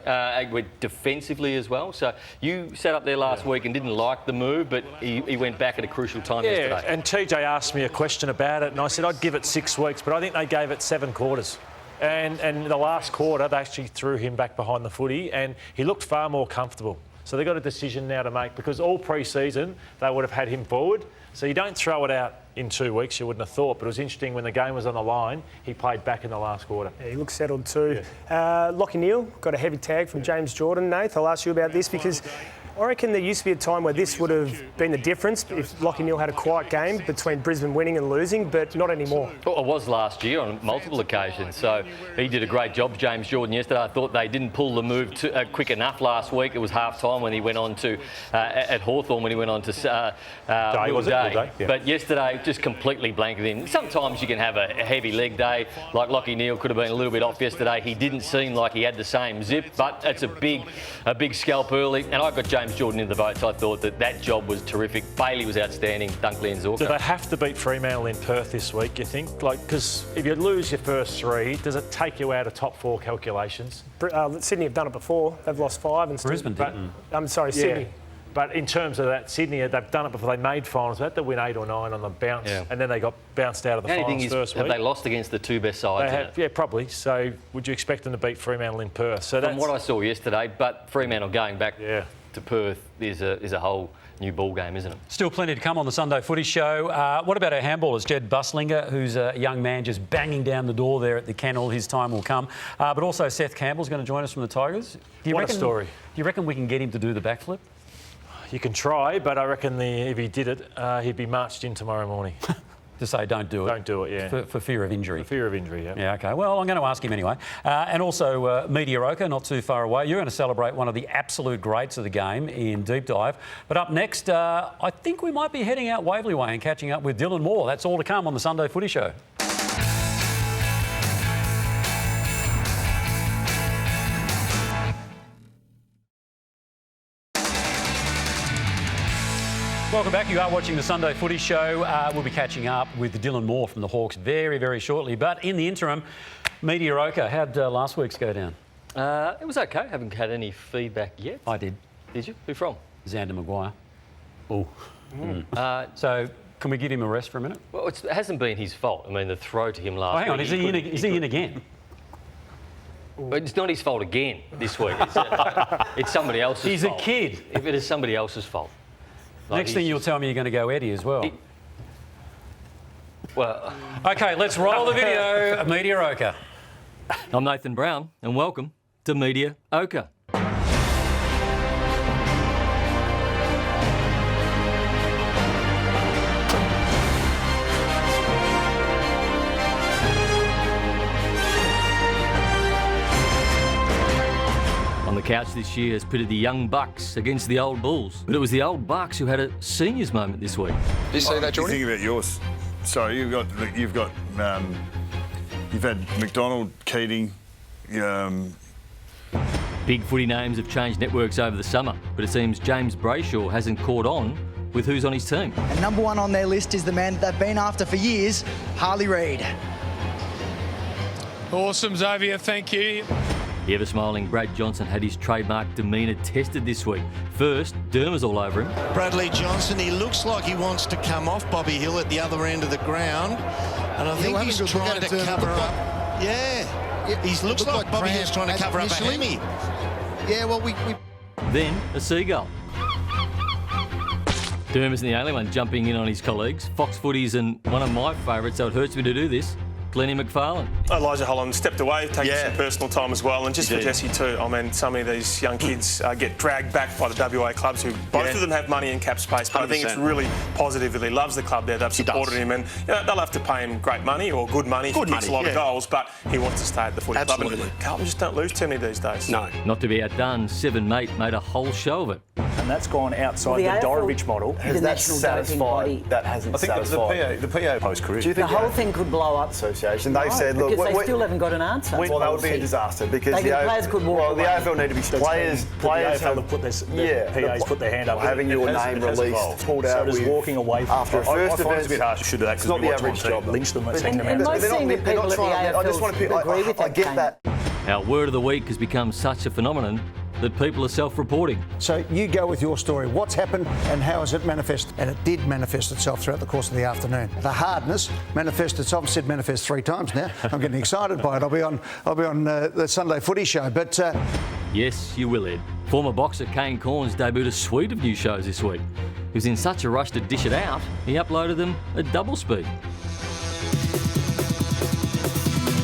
defensively as well. So you sat up there last week and didn't like the move, but he went back at a crucial time yesterday. And TJ asked me a question about it, and I said I'd give it 6 weeks, but I think they gave it 7 quarters. And the last quarter, they actually threw him back behind the footy, and he looked far more comfortable. So they've got a decision now to make, because all pre-season they would have had him forward. So you don't throw it out in 2 weeks, you wouldn't have thought. But it was interesting when the game was on the line, he played back in the last quarter. Yeah, he looked settled too. Lockie Neal got a heavy tag from James Jordan. Nath, I'll ask you about this because I reckon there used to be a time where this would have been the difference if Lockie Neal had a quiet game between Brisbane winning and losing, but not anymore. Well, it was last year on multiple occasions, so he did a great job, James Jordan, yesterday. I thought they didn't pull the move quick enough last week. It was half-time when he went on to, at Hawthorn, when he went on to Will Day. Yeah. But yesterday, just completely blanked in. Sometimes you can have a heavy leg day, like Lockie Neal could have been a little bit off yesterday. He didn't seem like he had the same zip, but it's a big scalp early, and I got James Jordan in the votes. I thought that job was terrific. Bailey was outstanding. Dunkley and Zorko. Do they have to beat Fremantle in Perth this week, you think? Because if you lose your first 3, does it take you out of top 4 calculations? Sydney have done it before. They've lost 5 and Brisbane didn't. I'm sorry, Sydney. But in terms of that, Sydney, they've done it before. They made finals. They had to win 8 or 9 on the bounce, and then they got bounced out of the finals first week. Have they lost against the 2 best sides? Yeah, probably. So would you expect them to beat Fremantle in Perth? So from what I saw yesterday, but Fremantle going back to Perth is a whole new ball game, isn't it? Still plenty to come on the Sunday Footy Show. What about our handballers, Jedd Busslinger, who's a young man just banging down the door there at the kennel. His time will come. But also Seth Campbell's going to join us from the Tigers. What a story. Do you reckon we can get him to do the backflip? You can try, but I reckon if he did it, he'd be marched in tomorrow morning. To say don't do it. Don't do it, yeah. For fear of injury. For fear of injury, yeah. Yeah, OK. Well, I'm going to ask him anyway. And also, Media Ocha, not too far away. You're going to celebrate one of the absolute greats of the game in Deep Dive. But up next, I think we might be heading out Waverley Way and catching up with Dylan Moore. That's all to come on the Sunday Footy Show. Welcome back. You are watching the Sunday Footy Show. We'll be catching up with Dylan Moore from the Hawks very, very shortly. But in the interim, Media Ocha, how'd last week's go down? It was OK. Haven't had any feedback yet. I did. Did you? Who from? Xander Maguire. Oh. So can we give him a rest for a minute? Well, it hasn't been his fault. I mean, the throw to him last week. Hang on, is he in again? But it's not his fault again this week. It's somebody else's fault. He's a kid. If it is somebody else's fault. Next thing you'll tell me you're going to go Eddie as well. Well... OK, let's roll the video of Media Ocha. I'm Nathan Brown, and welcome to Media Ocha. Couch this year has pitted the young Bucks against the old Bulls, but it was the old Bucks who had a seniors moment this week. Did you see that, Jordy? Think about yours. Sorry, you've had McDonald, Keating. Big footy names have changed networks over the summer, but it seems James Brayshaw hasn't caught on with who's on his team. And number one on their list is the man that they've been after for years, Harley Reid. Awesome, Xavier, thank you. The ever-smiling Brad Johnson had his trademark demeanour tested this week. First, Dermer's all over him. Bradley Johnson, he looks like he wants to come off Bobby Hill at the other end of the ground. And I think he's trying to cover up. Yeah, he looks like Bobby Hill's trying to cover up a Hemi. Yeah, well, we... Then, a seagull. Derm isn't the only one jumping in on his colleagues. Fox Footies and one of my favourites, so it hurts me to do this, Glennie McFarlane. Elijah Holland stepped away, taking some personal time as well, and just for Jesse too. I mean, some of these young kids get dragged back by the WA clubs who both of them have money and cap space, but 100%. I think it's really positive that he loves the club there. They've supported him, and they'll have to pay him great money or good money. He kicks a lot of goals, but he wants to stay at the footy club. And Carlton just don't lose too many these days. No. Not to be outdone, Seven Mate made a whole show of it. And that's gone outside the Dorovich model. Has that satisfied? That hasn't satisfied. I think the PA post-career. Do you think the whole thing could blow up? Association. They've said, look, because they still haven't got an answer. Well, that would be a disaster because the players could walk away. The AFL need to be players. Players have put their PAs put their hand up. Having your name released, pulled out. So does walking away after a first event. It's a bit harsh. Should that? It's not the average job. Lynch them. And most senior people at the AFL I just want to agree with that. I get that. Our word of the week has become such a phenomenon that people are self-reporting. So you go with your story. What's happened and how has it manifested? And it did manifest itself throughout the course of the afternoon. The hardness manifested itself. I've said manifest 3 times now. I'm getting excited by it. I'll be on the Sunday Footy Show. But yes, you will, Ed. Former boxer Kane Corns debuted a suite of new shows this week. He was in such a rush to dish it out, he uploaded them at double speed.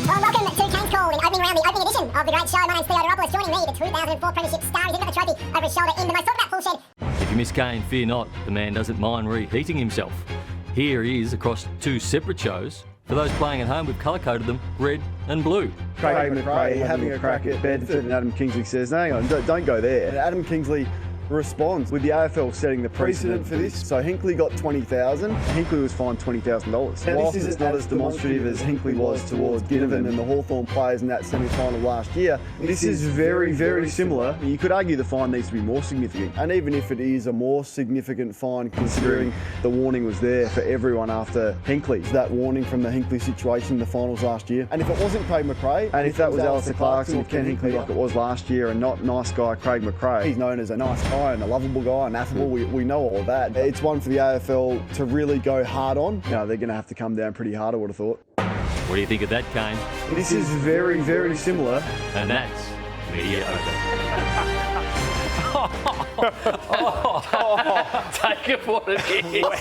Well, welcome to Kane's Call in opening round, the opening edition of the great show. My name's Theodoropoulos. Joining me, the 2004 Premiership star. He's got the trophy over his shoulder in the most talked about full shed. If you miss Kane, fear not. The man doesn't mind reheating himself. Here he is across 2 separate shows. For those playing at home, we've colour-coded them red and blue. Craig McRae having a crack at Bedford, and Adam Kingsley says, no, hang on, don't go there. And Adam Kingsley responds with the AFL setting the precedent for this. So Hinkley got $20,000, Hinkley was fined $20,000. Whilst it's not as demonstrative as Hinkley was towards Ginnivan and the Hawthorn players in that semi-final last year, this is very, very similar. You could argue the fine needs to be more significant. And even if it is a more significant fine, considering the warning was there for everyone after Hinkley, that warning from the Hinkley situation in the finals last year. And if it wasn't Craig McRae, and if that was Alistair Clarkson or Ken Hinkley like it was last year and not nice guy Craig McRae, he's known as a nice guy and a lovable guy and affable. We know all of that. It's one for the AFL to really go hard on. They're going to have to come down pretty hard, I would have thought. What do you think of that, Kane? This is very, very similar. And that's Media Take it for it is. Wow.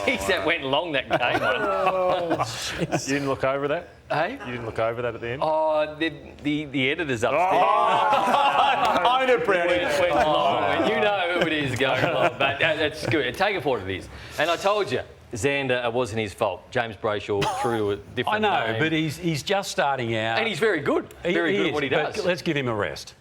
Jeez, that went long, that game one. You didn't look over that? Hey? You didn't look over that at the end? Oh, the editor's upstairs. Own it, Brownie. It went long. You know who it is going on, but that's good. Take it for what it is. And I told you, Xander, it wasn't his fault. James Brayshaw threw to a different I know, name. but he's just starting out. And he's very good. Very good at what he does. But let's give him a rest.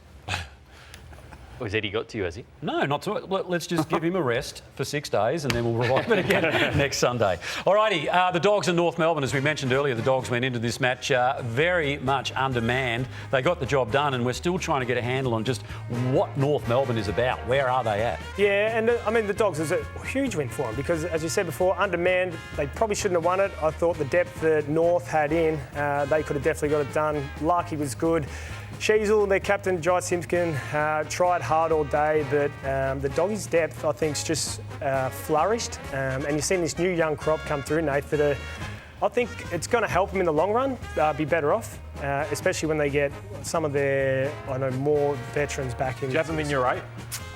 Has Eddie got to you, has he? No, not to it. Let's just give him a rest for 6 days and then we'll revive it again next Sunday. Alrighty, the Dogs in North Melbourne, as we mentioned earlier, the Dogs went into this match very much undermanned. They got the job done and we're still trying to get a handle on just what North Melbourne is about. Where are they at? Yeah, and I mean, the Dogs is a huge win for them because, as you said before, undermanned, they probably shouldn't have won it. I thought the depth that North had in, they could have definitely got it done. Larky was good. Sheasel, their captain, Jai Simpkin, tried hard all day, but the Doggies' depth, I think, is just flourished. And you've seen this new young crop come through, Nate, that I think it's going to help them in the long run be better off, especially when they get some of their, more veterans back in. Do you have them in your 8?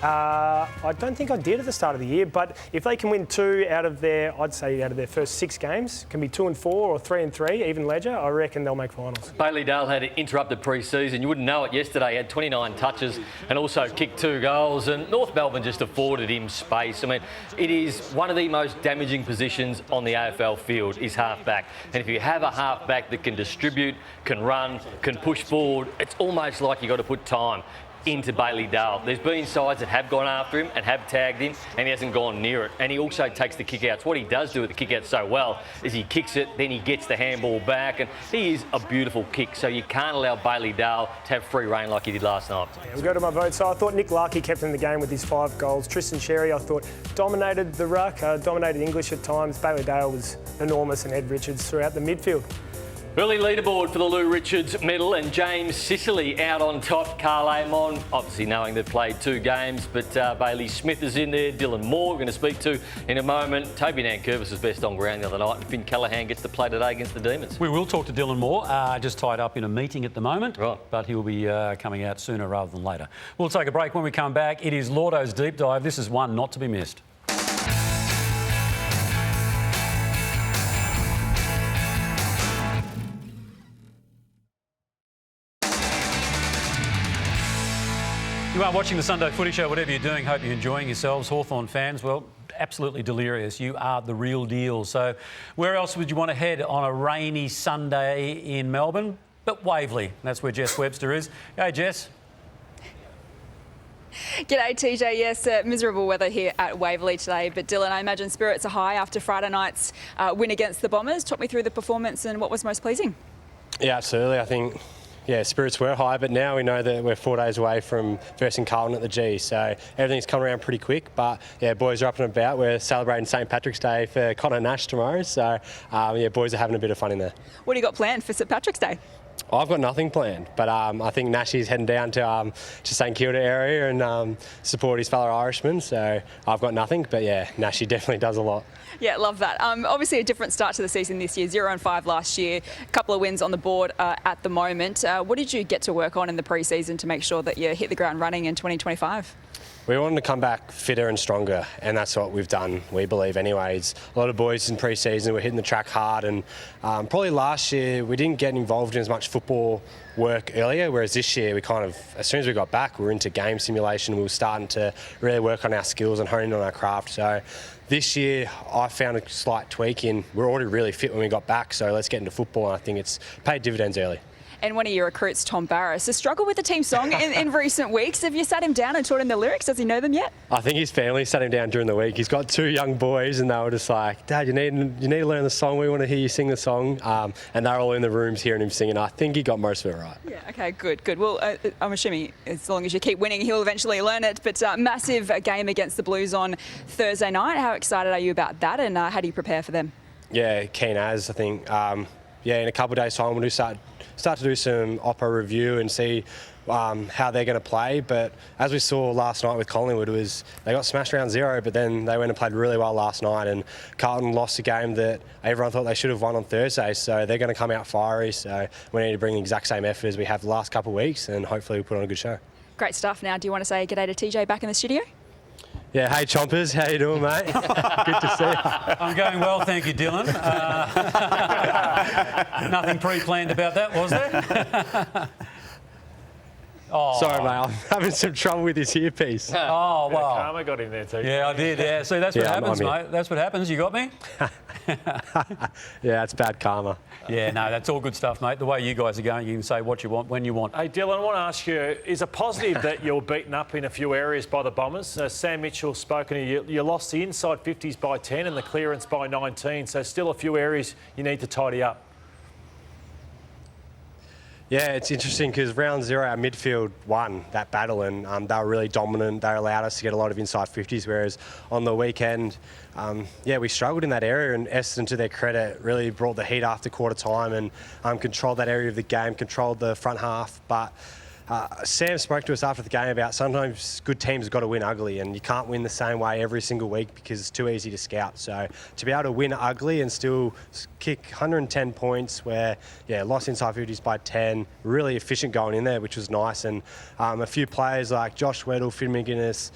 I don't think I did at the start of the year, but if they can win 2 out of their, I'd say out of their first 6 games, can be 2-4 or 3-3, even ledger, I reckon they'll make finals. Bailey Dale had an interrupted pre-season. You wouldn't know it yesterday. He had 29 touches and also kicked 2 goals. And North Melbourne just afforded him space. I mean, it is one of the most damaging positions on the AFL field is half-back. And if you have a half-back that can distribute, can run, can push forward, it's almost like you've got to put time into Bailey Dale. There's been sides that have gone after him and have tagged him, and he hasn't gone near it. And he also takes the kick-outs. What he does do with the kick-outs so well is he kicks it, then he gets the handball back, and he is a beautiful kick. So you can't allow Bailey Dale to have free rein like he did last night. Yeah, we'll go to my vote. So I thought Nick Larkey kept in the game with his 5 goals. Tristan Sherry, I thought, dominated the ruck, dominated English at times. Bailey Dale was enormous, and Ed Richards throughout the midfield. Early leaderboard for the Lou Richards medal, and James Sicily out on top. Carl Amon, obviously knowing they've played 2 games, but Bailey Smith is in there. Dylan Moore, we're going to speak to in a moment. Toby Nankervis was best on ground the other night, and Finn Callaghan gets to play today against the Demons. We will talk to Dylan Moore, just tied up in a meeting at the moment, but he'll be coming out sooner rather than later. We'll take a break. When we come back, it is Lordo's Deep Dive. This is one not to be missed. You are watching the Sunday Footy Show. Whatever you're doing, hope you're enjoying yourselves. Hawthorn fans, well, absolutely delirious. You are the real deal. So where else would you want to head on a rainy Sunday in Melbourne? But Waverley. That's where Jess Webster is. Hey, Jess. G'day, TJ. Yes, miserable weather here at Waverley today. But Dylan, I imagine spirits are high after Friday night's win against the Bombers. Talk me through the performance and what was most pleasing. Yeah, absolutely. I think... Yeah, spirits were high, but now we know that we're 4 days away from versing Carlton at the G, so everything's come around pretty quick. But yeah, boys are up and about. We're celebrating St Patrick's Day for Connor Nash tomorrow, so yeah, boys are having a bit of fun in there. What do you got planned for St Patrick's Day? I've got nothing planned, but I think Nashy's heading down to St Kilda area and support his fellow Irishmen, so I've got nothing, but yeah, Nashy definitely does a lot. Yeah, love that. Obviously a different start to the season this year, 0-5 last year, a couple of wins on the board at the moment. What did you get to work on in the pre-season to make sure that you hit the ground running in 2025? We wanted to come back fitter and stronger, and that's what we've done, we believe anyways. A lot of boys in pre-season were hitting the track hard, and probably last year we didn't get involved in as much football work earlier, whereas this year we kind of, as soon as we got back, we were into game simulation. We were starting to really work on our skills and hone in on our craft. So this year I found a slight tweak in, we're already really fit when we got back, so let's get into football, and I think it's paid dividends early. And one of your recruits, Tom Barris, has struggled with the team song in recent weeks. Have you sat him down and taught him the lyrics? Does he know them yet? I think his family sat him down during the week. He's got 2 young boys, and they were just like, Dad, you need to learn the song. We want to hear you sing the song. And they're all in the rooms hearing him singing. I think he got most of it right. Yeah, okay, good. Well, I'm assuming as long as you keep winning, he'll eventually learn it. But massive game against the Blues on Thursday night. How excited are you about that, and how do you prepare for them? Yeah, keen as, I think. Yeah, in a couple of days' time, we'll start to do some opera review and see how they're going to play. But as we saw last night with Collingwood, they got smashed around 0, but then they went and played really well last night, and Carlton lost a game that everyone thought they should have won on Thursday, so they're going to come out fiery. So we need to bring the exact same effort as we have the last couple of weeks, and hopefully we'll put on a good show. Great stuff. Now, do you want to say g'day to TJ back in the studio? Yeah, hey Chompers, how you doing, mate? Good to see you. I'm going well, thank you, Dylan. Nothing pre-planned about that, was there? Oh. Sorry, mate, I'm having some trouble with his earpiece. Oh, wow. Karma got in there too. Yeah, I did, yeah. See, that's what happens, mate. That's what happens. You got me? Yeah, it's bad karma. Yeah, no, that's all good stuff, mate. The way you guys are going, you can say what you want, when you want. Hey, Dylan, I want to ask you, is it positive that you're beaten up in a few areas by the Bombers? Sam Mitchell's spoken to you. You lost the inside 50s by 10 and the clearance by 19, so still a few areas you need to tidy up. Yeah, it's interesting because round 0, our midfield won that battle, and they were really dominant. They allowed us to get a lot of inside 50s, whereas on the weekend, yeah, we struggled in that area, and Essendon, to their credit, really brought the heat after quarter time and controlled that area of the game, controlled the front half. But Sam spoke to us after the game about sometimes good teams have got to win ugly, and you can't win the same way every single week because it's too easy to scout. So to be able to win ugly and still kick 110 points where, yeah, lost inside 50s by 10, really efficient going in there, which was nice. And a few players like Josh Weddle, Finn McGuinness,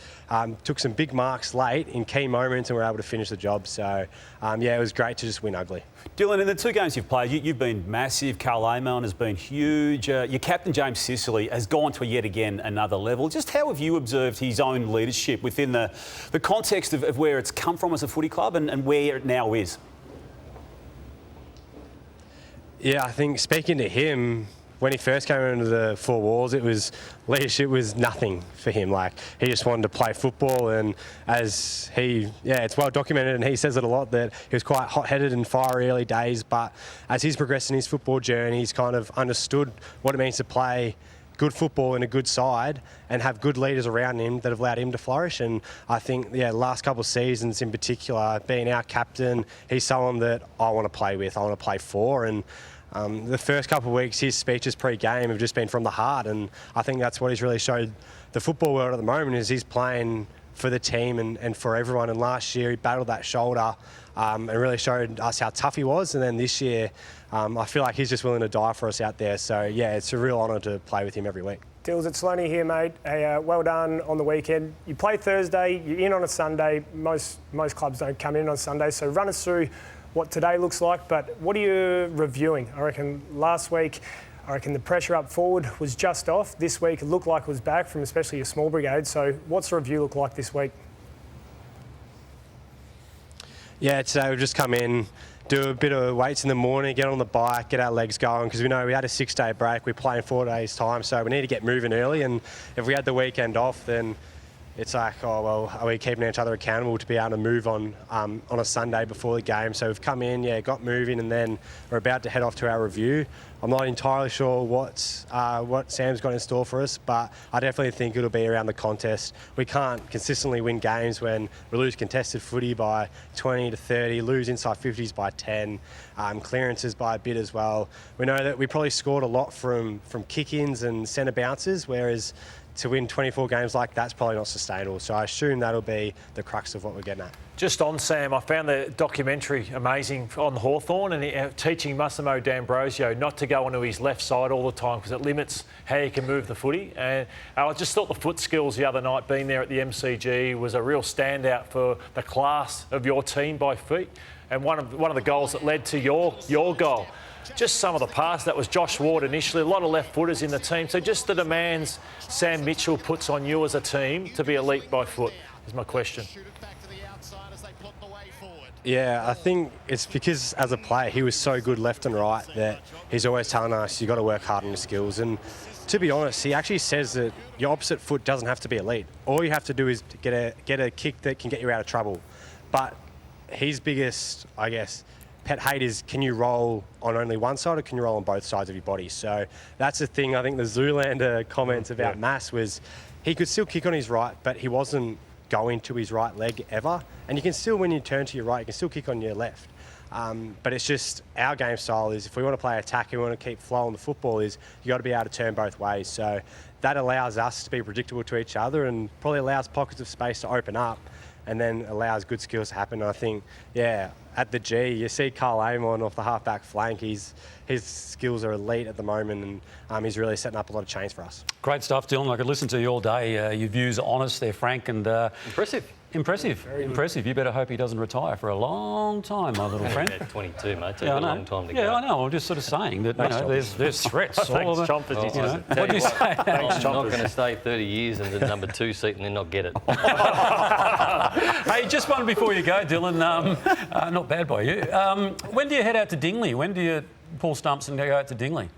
took some big marks late in key moments and were able to finish the job. So, yeah, it was great to just win ugly. Dylan, in the 2 games you've played, you've been massive. Carl Amon has been huge. Your captain, James Sicily, has gone to yet again another level. Just how have you observed his own leadership within the context of where it's come from as a footy club and where it now is? Yeah, I think speaking to him, when he first came into the four walls, leadership was nothing for him. Like, he just wanted to play football, and it's well documented, and he says it a lot, that he was quite hot-headed and fiery early days, but as he's progressed in his football journey, he's kind of understood what it means to play good football in a good side and have good leaders around him that have allowed him to flourish. And I think, last couple of seasons in particular, being our captain, he's someone that I want to play with, I want to play for. And the first couple of weeks, his speeches pre-game have just been from the heart, and I think that's what he's really showed the football world at the moment, is he's playing for the team and for everyone. And last year he battled that shoulder and really showed us how tough he was. And then this year, I feel like he's just willing to die for us out there. So, it's a real honour to play with him every week. Dills, it's Lonnie here, mate. Hey, well done on the weekend. You play Thursday, you're in on a Sunday. Most clubs don't come in on Sunday, so run us through what today looks like, but what are you reviewing? I reckon last week, the pressure up forward was just off. This week it looked like it was back from especially your small brigade. So what's the review look like this week? Yeah, today we've just come in, do a bit of weights in the morning, get on the bike, get our legs going, because we know we had a 6-day break. We're playing 4 days' time, so we need to get moving early. And if we had the weekend off, then it's like, oh, well, are we keeping each other accountable to be able to move on a Sunday before the game? So we've come in, got moving, and then we're about to head off to our review. I'm not entirely sure what Sam's got in store for us, but I definitely think it'll be around the contest. We can't consistently win games when we lose contested footy by 20 to 30, lose inside 50s by 10, clearances by a bit as well. We know that we probably scored a lot from kick-ins and centre bounces, whereas to win 24 games like that's probably not sustainable. So I assume that'll be the crux of what we're getting at. Just on Sam, I found the documentary amazing on Hawthorn, and teaching Massimo D'Ambrosio not to go onto his left side all the time because it limits how you can move the footy. And I just thought the foot skills the other night, being there at the MCG, was a real standout for the class of your team by feet. And one of the goals that led to your goal. Just some of the pass, that was Josh Ward initially, a lot of left footers in the team. So just the demands Sam Mitchell puts on you as a team to be elite by foot is my question. Yeah, I think it's because as a player he was so good left and right that he's always telling us you've got to work hard on your skills. And to be honest, he actually says that your opposite foot doesn't have to be elite. All you have to do is get a kick that can get you out of trouble. But his biggest, I guess, pet hate is, can you roll on only one side or can you roll on both sides of your body? So that's the thing. I think the Zoolander comments about Mass was he could still kick on his right, but he wasn't going to his right leg ever. And you can still, when you turn to your right, you can still kick on your left. But it's just our game style is, if we want to play attack and we want to keep flowing the football, is you got to be able to turn both ways. So that allows us to be predictable to each other and probably allows pockets of space to open up, and then allows good skills to happen. And I think, at the G, you see Carl Amon off the half-back flank. His skills are elite at the moment, and he's really setting up a lot of chains for us. Great stuff, Dylan. I could listen to you all day. Your views are honest, they're frank, and impressive. You better hope he doesn't retire for a long time, my little friend. 22, mate. It's a long time to go. Yeah, I know. I'm just sort of saying that there's threats. Thanks, Chompers. What do you say? I'm not going to stay 30 years in the number 2 seat and then not get it. Hey, just one before you go, Dylan. Not bad by you. When do you head out to Dingley? When do you pull stumps and go out to Dingley?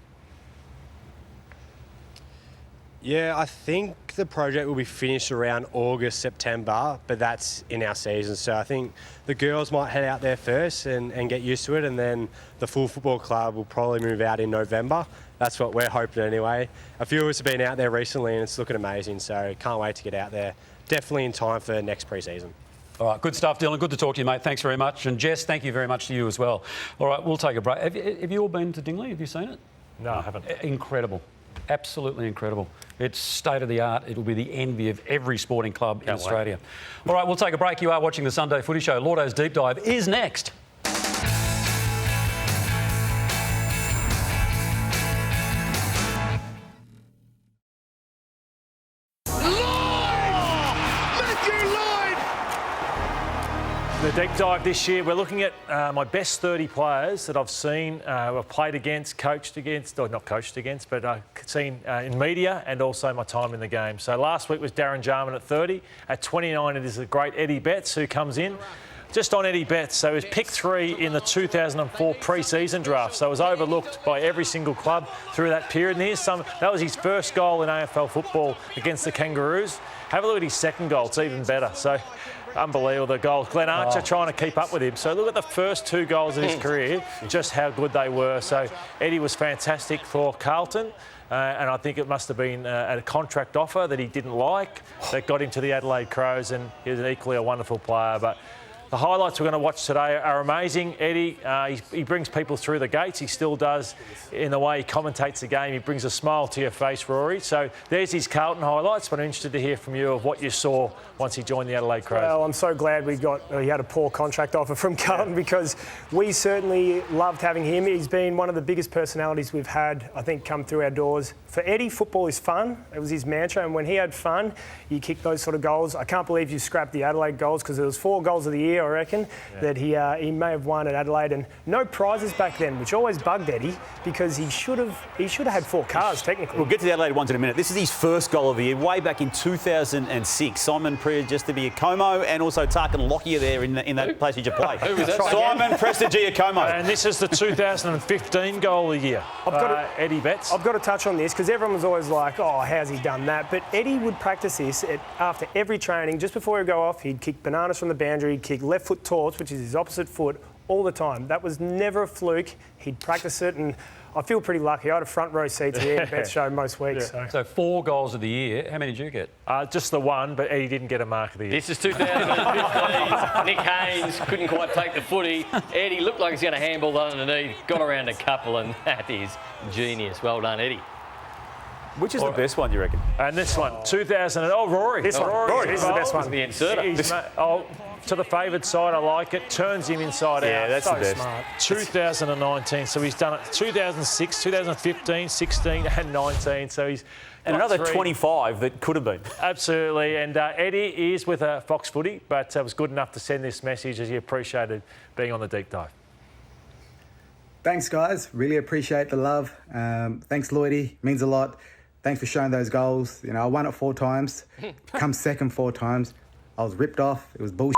Yeah, I think the project will be finished around August, September, but that's in our season. So I think the girls might head out there first and get used to it, and then the full football club will probably move out in November. That's what we're hoping anyway. A few of us have been out there recently and it's looking amazing, so can't wait to get out there. Definitely in time for next pre-season. All right, good stuff, Dylan. Good to talk to you, mate. Thanks very much. And Jess, thank you very much to you as well. All right, we'll take a break. Have you all been to Dingley? Have you seen it? No, I haven't. Incredible. Absolutely incredible. It's state of the art. It'll be the envy of every sporting club in Australia. All right, we'll take a break. You are watching the Sunday Footy Show. Lordo's Deep Dive is next. The deep dive this year, we're looking at my best 30 players that I've seen, I've played against, coached against, or not coached against, but I've seen in media and also my time in the game. So last week was Darren Jarman at 30. At 29, it is the great Eddie Betts who comes in. just on Eddie Betts, so he was pick 3 in the 2004 pre-season draft, so it was overlooked by every single club through that period. And that was his first goal in AFL football against the Kangaroos. Have a look at his second goal, it's even better. So unbelievable, the goals. Glenn Archer trying to keep up with him. So look at the first 2 goals of his career, just how good they were. So Eddie was fantastic for Carlton. And I think it must have been a contract offer that he didn't like that got him to the Adelaide Crows, and he was equally a wonderful player. But the highlights we're going to watch today are amazing. Eddie, he brings people through the gates. He still does in the way he commentates the game. He brings a smile to your face, Rory. So there's his Carlton highlights, but I'm interested to hear from you of what you saw once he joined the Adelaide Crows. Well, I'm so glad he had a poor contract offer from Carlton, because we certainly loved having him. He's been one of the biggest personalities we've had, I think, come through our doors. For Eddie, football is fun. It was his mantra, and when he had fun, you kick those sort of goals. I can't believe you scrapped the Adelaide goals, because there was 4 goals of the year, I reckon, that he may have won at Adelaide, and no prizes back then, which always bugged Eddie, because he should have had 4 cars technically. We'll get to the Adelaide ones in a minute. This is his first goal of the year, way back in 2006. Simon Prestigiacomo and also Tarkin Lockyer there in that passage of play. Who was that? Simon Prestigiacomo. And this is the 2015 goal of the year. Eddie Betts. I've got to touch on this, because everyone was always like, oh, how's he done that? But Eddie would practice this after every training. Just before he'd go off, he'd kick bananas from the boundary, he'd kick left foot torps, which is his opposite foot, all the time. That was never a fluke. He'd practice it, and I feel pretty lucky. I had a front row seat to the Eddie Betts show most weeks. So 4 goals of the year. How many did you get? Just the 1, but Eddie didn't get a mark of the year. This is 2015. Nick Haynes couldn't quite take the footy. Eddie looked like he's going to handball underneath. Got around a couple, and that is genius. Well done, Eddie. Which is the best one, you reckon? And this one, 2000. Rory. This one. Rory is the best one. The inserter. To the favoured side, I like it. Turns him inside out. Yeah, that's so the best. Smart. 2019. So he's done it 2006, 2015, 16 and 19. So he's... And another 25 that could have been. Absolutely. And Eddie is with Fox Footy, but was good enough to send this message as he appreciated being on the deep dive. Thanks, guys. Really appreciate the love. Thanks, Lloydie. Means a lot. Thanks for showing those goals. You know, I won it 4 times. Come second 4 times. I was ripped off. It was bullshit.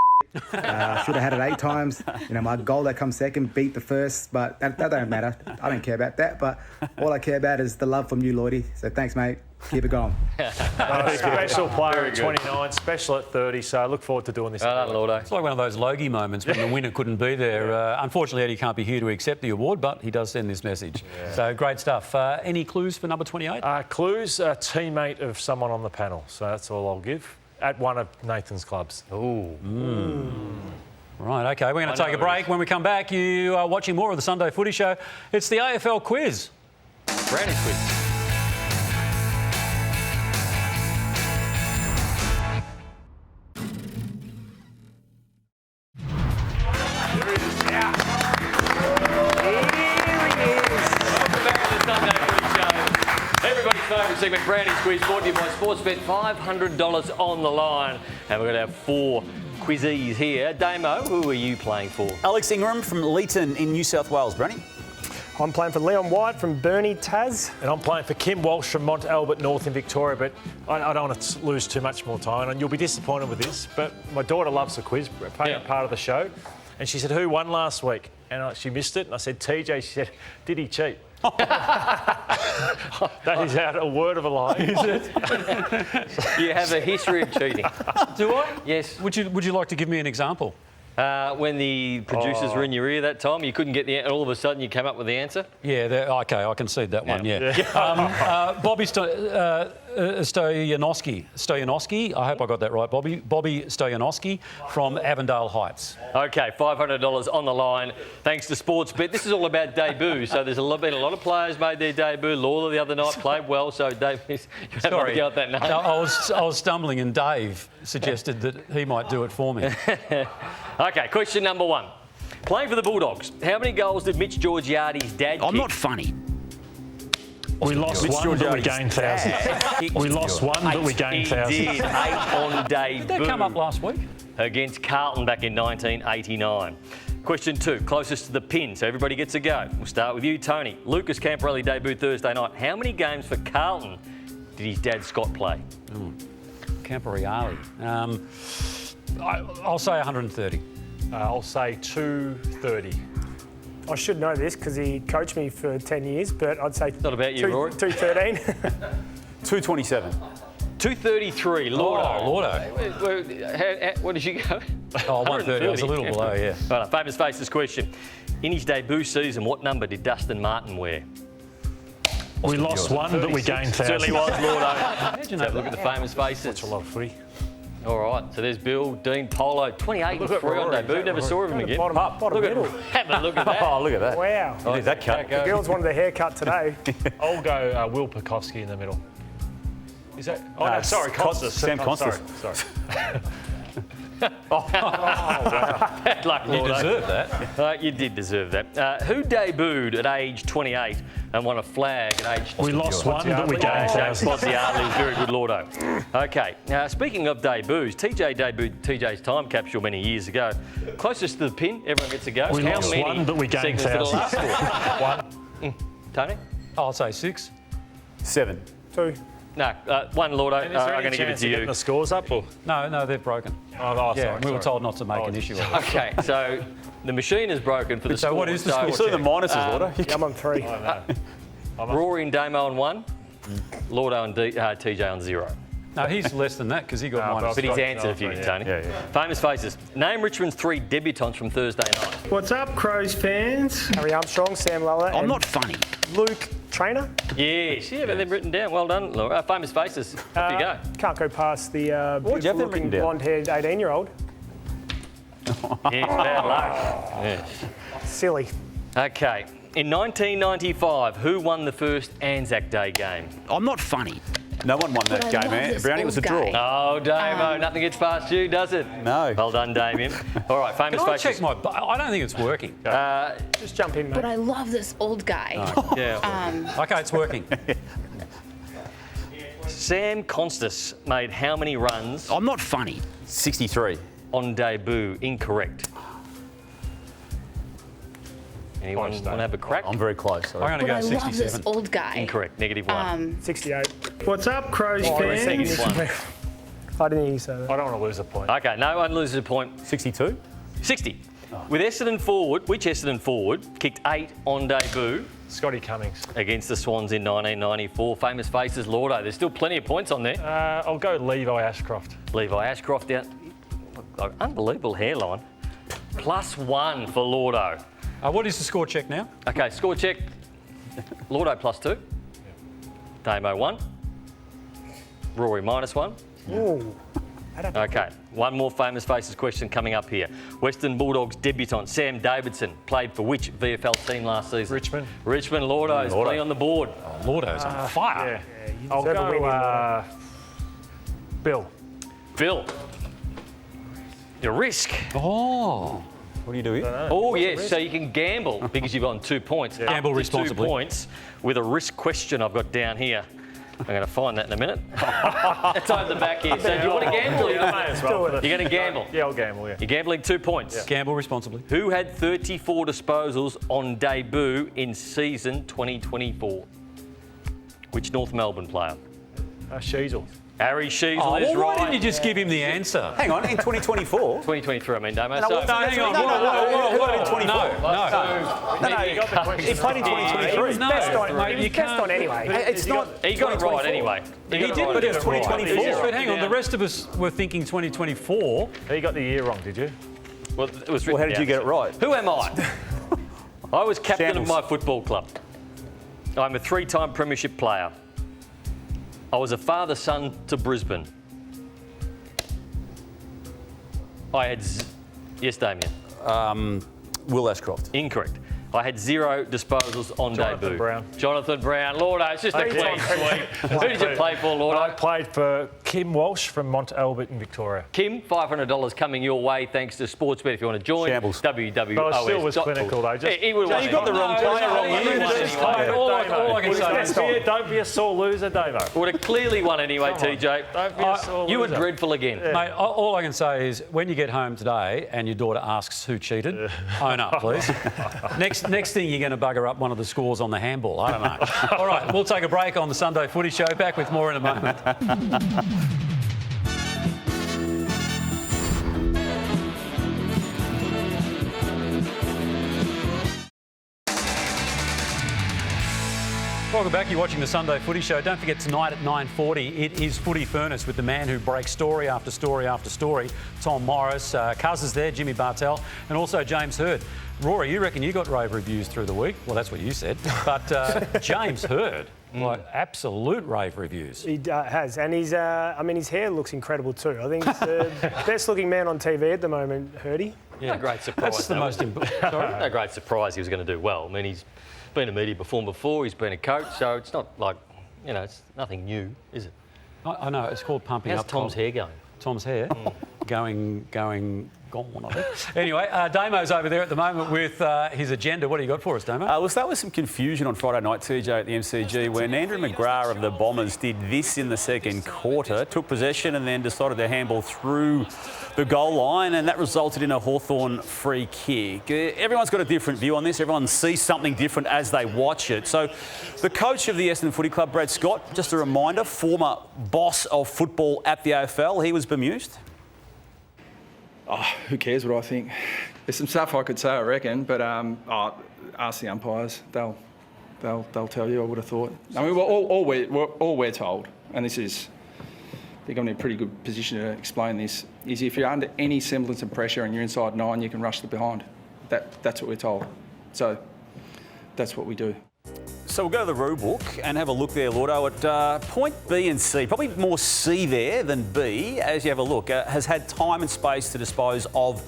I should have had it 8 times. You know, my goal that comes second beat the first, but that don't matter. I don't care about that. But all I care about is the love from you, Lloydie. So thanks, mate. Keep it going. Special player at 29, special at 30. So I look forward to doing this. It's like one of those Logie moments when the winner couldn't be there. Unfortunately, Eddie can't be here to accept the award, but he does send this message. So great stuff. Any clues for number 28? Clues, a teammate of someone on the panel. So that's all I'll give. At one of Nathan's clubs. Ooh. Right, OK, we're going to take a break. When we come back, you are watching more of the Sunday Footy Show. It's the AFL quiz. Brownie quiz. Favourite segment, Brownie Quiz, brought to you by Sportsbet. $500 on the line. And we're going to have 4 quizzies here. Damo, who are you playing for? Alex Ingram from Leeton in New South Wales. Brownie? I'm playing for Leon White from Burnie, Tas. And I'm playing for Kim Walsh from Mont Albert North in Victoria, but I don't want to lose too much more time. And you'll be disappointed with this, but my daughter loves the quiz, part of the show. And she said, who won last week? And she missed it. And I said, TJ. She said, did he cheat? That is out a word of a lie. Is it? You have a history of cheating. Do I? Yes. Would you like to give me an example? When the producers were in your ear that time, you couldn't get the answer, and all of a sudden you came up with the answer? Yeah, OK, I concede that one, yeah. Bobby Stoyanowski, I hope I got that right, Bobby Stoyanowski from Avondale Heights. OK, $500 on the line, thanks to Sportsbet. This is all about debut, so there's been a lot of players made their debut. Lawler the other night played well, so Dave, you haven't got to go with that name. No, I was stumbling and Dave suggested that he might do it for me. OK, question number 1. Playing for the Bulldogs, how many goals did Mitch Georgiades' dad kick? I'm not funny. We lost one, but we gained 1,000. We lost one, but we gained 1,000. He did, 8 on debut. Did that come up last week? Against Carlton back in 1989. Question 2, closest to the pin, so everybody gets a go. We'll start with you, Tony. Lucas Camporelli debuted Thursday night. How many games for Carlton did his dad Scott play? Camporelli. I'll say 130. I'll say 2:30. I should know this because he coached me for 10 years, but I'd say... Not about you, Rory. 2:13. 2:27. 2:33, Lordo. Oh, Lordo. What did you go? Oh, 1:30. I was a little below, yeah. Right, famous faces question. In his debut season, what number did Dustin Martin wear? We lost one, but we gained thousands. Certainly was, Lordo. Let's have a look at the famous faces. Watch a lot of footy. All right, so there's Bill, Dean, Polo, 28 and 3 on debut. Never saw him again. Bottom middle. Have a look at that. Oh, look at that. Wow. Look at that cut. The girls wanted a haircut today. I'll go Will Pekoski in the middle. Is that? Oh, no, sorry, Costas. Sam Costas. Sorry. Wow. Bad luck, You Lordo. deserve that. You did deserve that. Who debuted at age 28 and won a flag at age... We lost one, but we gained James thousands. Busslinger, very good, Lordo. Okay, now speaking of debuts, TJ debuted TJ's time capsule many years ago. Closest to the pin, everyone gets a go. We How lost many one, but we gained segments did it thousands. last for? One. Tony? I'll say 6. 7. 2. No, one, Lordo. And is there I'm any going to give it chance to of you. getting the scores up? Or? No, they're broken. Oh, Yeah, sorry, we were told not to make an issue of it. Okay, so the machine is broken for the So score. what is the score? You see the minuses, Lordo. I'm on 3. Rory and Damo on 1, Lordo and TJ on 0. No, he's less than that because he got minus. But he's answered if you can, Tony. Yeah. Famous faces. Name Richmond's 3 debutants from Thursday night. What's up, Crows fans? Harry Armstrong, Sam Lower. I'm not funny. Luke Trainer. Yes, yeah, but they've written down. Well done, Laura. Famous faces. Off you go. Can't go past the Would you have them beautiful-looking written down? blonde-haired 18-year-old. Yes, bad luck. Yes. Silly. Okay. In 1995, who won the first Anzac Day game? I'm not funny. No one won that game, man. Brownie, it was a draw. Oh, Damo, nothing gets past you, does it? No. Well done, Damien. All right, famous Can I faces. check my... I don't think it's working. Just jump in, mate. But I love this old guy. Yeah. Okay, it's working. Sam Constas made how many runs I'm not funny. 63. on debut? Incorrect. Anyone want to have a crack? I'm very close. I'm going to But go I love 67. this old guy. Incorrect. -1. 68. What's up, Crows fans? I didn't hear you say that. I don't want to lose a point. Okay, no one loses a point. 62? 60. With Essendon forward, which Essendon forward kicked 8 on debut Scotty Cummings. against the Swans in 1994? Famous faces, Lordo. There's still plenty of points on there. I'll go Levi Ashcroft. Levi Ashcroft out. Unbelievable hairline. +1 for Lordo. What is the score check now? Okay, score check. Lordo +2. Damo 1. Rory -1. Ooh. Okay, one more famous faces question coming up here. Western Bulldogs debutant Sam Davidson played for which VFL team last season? Richmond. Richmond. Lordo's playing on the board. Lordo's on fire. Yeah. I'll go Bill. Bill. Your risk. Oh. What do you do here? Oh, yes, so you can gamble because you've got 2 points. Up Gamble to responsibly. 2 points with a risk question I've got down here. I'm going to find that in a minute. It's over the back here. So do you want to gamble? Yeah, may as well. You're going to gamble? Yeah, I'll gamble, yeah. You're gambling 2 points. Gamble responsibly. Who had 34 disposals on debut in season 2024? Which North Melbourne player? Sheasel. Harry Sheasel Oh, is well, why right. didn't you just give him the answer? Hang on, in 2024? 2023, I mean, Damo. No, So- hang on. Whoa. What in 24? No, you got the question. he played in 2023. No, mate, you He best can't. on anyway. It's not. He got it right 2024. anyway. He got did, it right but it was anyway. 2024. But hang on, the rest of us were thinking 2024. He got the year wrong, did you? Well, it was Well, how did written you get it down. right? Who am I? I was captain of Shambles. my football club. I'm a 3-time premiership player. I was a father-son to Brisbane. I had... Yes, Damien. Will Ashcroft. Incorrect. I had 0 disposals on Jonathan debut. Brown. Jonathan Brown. Lordo, it's just a clean sweep. Who did you play for, Lordo? I played for Kim Walsh from Mont Albert in Victoria. Kim, $500 coming your way thanks to Sportsbet if you want to join. Shambles. WWOS. But I still was clinical, though. Just, He would have you got the wrong player, wrong year. All I can say Don't be a sore loser, Damo. would have clearly won anyway, TJ. Don't be a sore You were loser. dreadful again. Mate, all I can say is when you get home today and your daughter asks who cheated, own up, please. Next thing you're going to bugger up one of the scores on the handball. I don't know. All right, we'll take a break on the Sunday Footy Show. Back with more in a moment. Welcome back. You're watching the Sunday Footy Show. Don't forget tonight at 9:40, it is Footy Furnace with the man who breaks story after story after story. Tom Morris, Cuz is there, Jimmy Bartell, and also James Hird. Rory, you reckon you got rave reviews through the week? Well, that's what you said. But James Hird, like absolute rave reviews. He has, and his hair looks incredible too. I think he's the best looking man on TV at the moment, Hirdy. Yeah. No great surprise. That's the most important. No great surprise he was going to do well. I mean, he's been a media performer before, he's been a coach, so it's not like, it's nothing new, is it? I know, it's called pumping How's up. Tom's hair going? Tom's hair? Going, gone, I think. Anyway, Damo's over there at the moment with his agenda. What do you got for us, Damo? We'll start with some confusion on Friday night, TJ, at the MCG, when Andrew McGrath of the Bombers did this in the second quarter, took possession and then decided to handball through the goal line, and that resulted in a Hawthorn free kick. Everyone's got a different view on this. Everyone sees something different as they watch it. So the coach of the Essendon Footy Club, Brad Scott, just a reminder, former boss of football at the AFL, he was bemused. Oh, who cares what I think? There's some stuff I could say, I reckon, but ask the umpires. They'll tell you, I would have thought. I mean, all we're told, and this is, I think I'm in a pretty good position to explain this, is if you're under any semblance of pressure and you're inside 9, you can rush the behind. That's what we're told. So that's what we do. So we'll go to the rule book and have a look there, Lordo, at point B and C. Probably more C there than B, as you have a look. Has had time and space to dispose of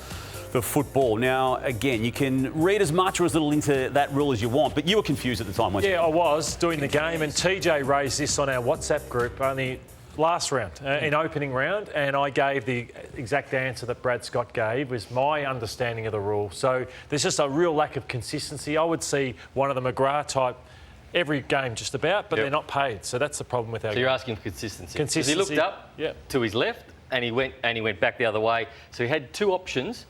the football. Now, again, you can read as much or as little into that rule as you want, but you were confused at the time, weren't you? Yeah, I was doing the game, and TJ raised this on our WhatsApp group only last round, in opening round, and I gave the exact answer that Brad Scott gave, was my understanding of the rule. So there's just a real lack of consistency. I would see one of the McGrath type every game just about, but they're not paid. So that's the problem with our game. You're asking for consistency. Consistency. Because he looked up to his left and he went back the other way. So he had two options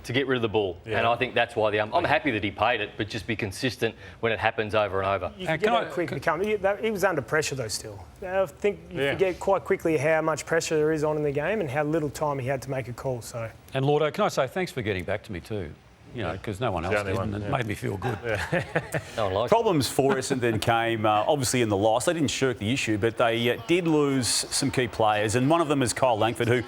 to get rid of the ball. Yeah. And I think that's why I'm happy that he paid it, but just be consistent when it happens over and over. You forget how quick it becomes. He was under pressure though still. I think you forget quite quickly how much pressure there is on in the game and how little time he had to make a call. So. And Lordo, can I say thanks for getting back to me too? Because no one else did, and it made me feel good. No one likes Problems for Essendon came obviously in the loss. They didn't shirk the issue, but they did lose some key players, and one of them is Kyle Langford, who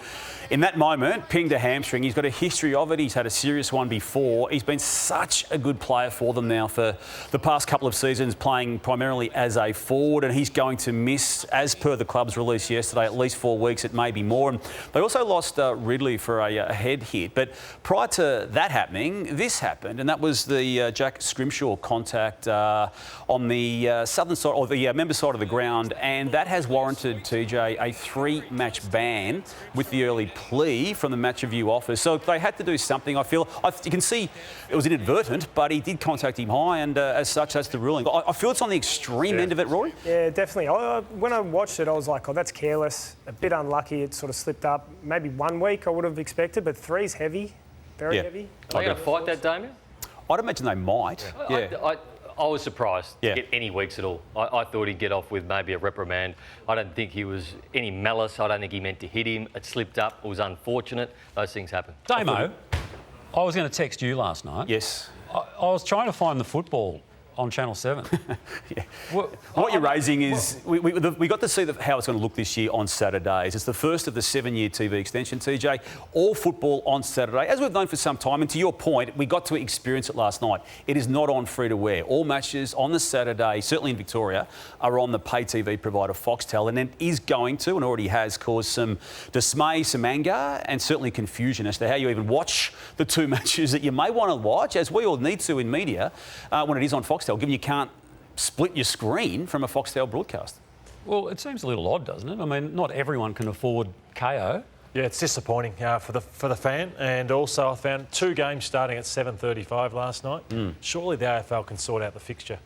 in that moment pinged a hamstring. He's got a history of it. He's had a serious one before. He's been such a good player for them now for the past couple of seasons, playing primarily as a forward, and he's going to miss, as per the club's release yesterday, at least 4 weeks. It may be more. And they also lost Ridley for a head hit. But prior to that happening, this happened, and that was the Jack Scrimshaw contact on the southern side, or the member side of the ground, and that has warranted TJ a 3-match ban with the early plea from the match review office. So they had to do something. I feel you can see it was inadvertent, but he did contact him high, and as such, that's the ruling. I feel it's on the extreme end of it, Rory. Yeah, definitely. When I watched it, I was like, oh, that's careless, a bit unlucky. It sort of slipped up. Maybe 1 week I would have expected, but 3's heavy, very heavy. Are they going to fight that, Damien? I'd imagine they might. I was surprised to get any weeks at all. I thought he'd get off with maybe a reprimand. I don't think he was any malice. I don't think he meant to hit him. It slipped up. It was unfortunate. Those things happen. Damo, I was going to text you last night. Yes. I was trying to find the football on Channel 7. What you're raising is we got to see how it's going to look this year on Saturdays. It's the first of the 7-year TV extension, TJ. All football on Saturday, as we've known for some time. And to your point, we got to experience it last night. It is not on free-to-wear. All matches on the Saturday, certainly in Victoria, are on the pay TV provider Foxtel, and it is going to, and already has, caused some dismay, some anger, and certainly confusion as to how you even watch the 2 matches that you may want to watch, as we all need to in media, when it is on Foxtel, given you can't split your screen from a Foxtel broadcast. Well, it seems a little odd, doesn't it? I mean, not everyone can afford KO. Yeah, it's disappointing for the fan, and also I found 2 games starting at 7:35 last night. Surely the AFL can sort out the fixture.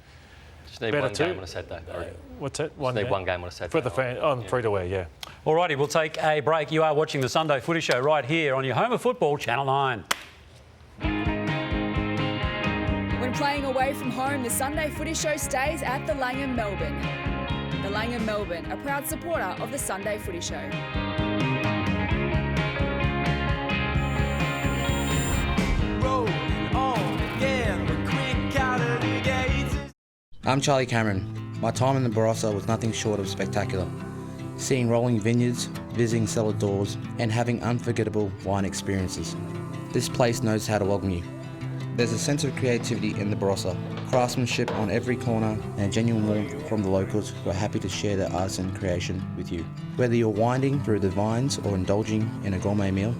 Just need one game on a Saturday. What's that? One game on a Saturday. For the fan, on free-to-wear, yeah. Alrighty, we'll take a break. You are watching the Sunday Footy Show right here on your home of football, Channel 9. When playing away from home, the Sunday Footy Show stays at the Langham Melbourne. The Langham Melbourne, a proud supporter of the Sunday Footy Show. I'm Charlie Cameron. My time in the Barossa was nothing short of spectacular. Seeing rolling vineyards, visiting cellar doors, and having unforgettable wine experiences. This place knows how to welcome you. There's a sense of creativity in the Barossa, craftsmanship on every corner, and a genuine warmth from the locals who are happy to share their artisan creation with you. Whether you're winding through the vines or indulging in a gourmet meal,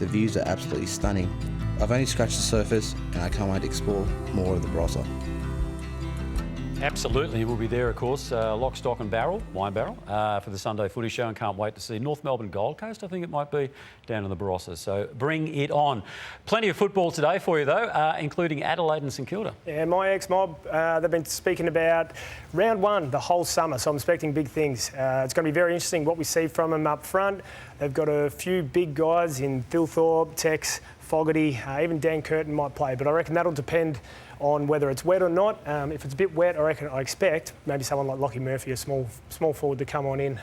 the views are absolutely stunning. I've only scratched the surface and I can't wait to explore more of the Barossa. Absolutely, we'll be there, of course, lock, stock and barrel, wine barrel, for the Sunday Footy Show, and can't wait to see North Melbourne Gold Coast, I think it might be, down in the Barossa. So bring it on. Plenty of football today for you, though, including Adelaide and St Kilda. Yeah, my ex-mob, they've been speaking about round one the whole summer, so I'm expecting big things. It's going to be very interesting what we see from them up front. They've got a few big guys in Thilthorpe, Tex, Fogarty, even Dan Curtin might play, but I reckon that'll depend on whether it's wet or not. If it's a bit wet, I expect maybe someone like Lockie Murphy, a small forward, to come on in.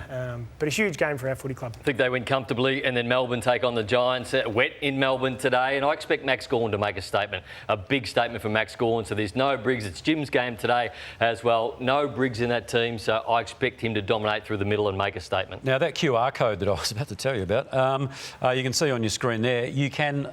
But a huge game for our footy club. I think they win comfortably, and then Melbourne take on the Giants. Wet in Melbourne today, and I expect Max Gawn to make a statement, a big statement for Max Gawn. So there's no Briggs. It's Jim's game today as well. No Briggs in that team, so I expect him to dominate through the middle and make a statement. Now, that QR code that I was about to tell you about, you can see on your screen there. You can,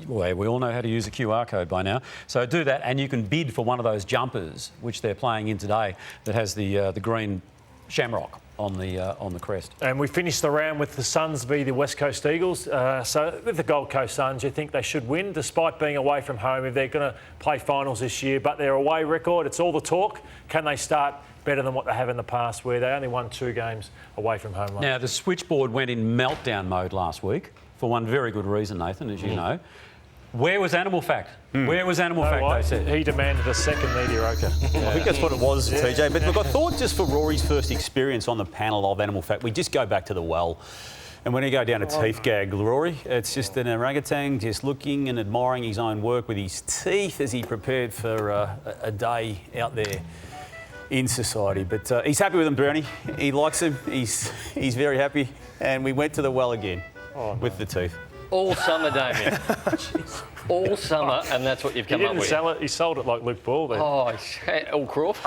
well, we all know how to use a QR code by now, so do that, and you can bid for one of those jumpers, which they're playing in today, that has the green shamrock on the crest. And we finished the round with the Suns v the West Coast Eagles. So with the Gold Coast Suns, you think they should win, despite being away from home, if they're going to play finals this year. But their away record, it's all the talk. Can they start better than what they have in the past, where they only won 2 games away from home? Now, the switchboard went in meltdown mode last week, for one very good reason, Nathan, as you know. Where was Animal Fact? Where was Animal Fact, they said? He demanded a second mediocre. I think that's what it was, TJ. But look, I thought just for Rory's first experience on the panel of Animal Fact, we just go back to the well. And when you go down to teeth gag, Rory, it's just an orangutan just looking and admiring his own work with his teeth as he prepared for a day out there in society. But he's happy with them, Brownie. He likes him. He's very happy. And we went to the well again with the teeth. All summer, Damien. All summer, and that's what you've come up with. Sell it. He sold it like Luke Ball then. Oh, Croft.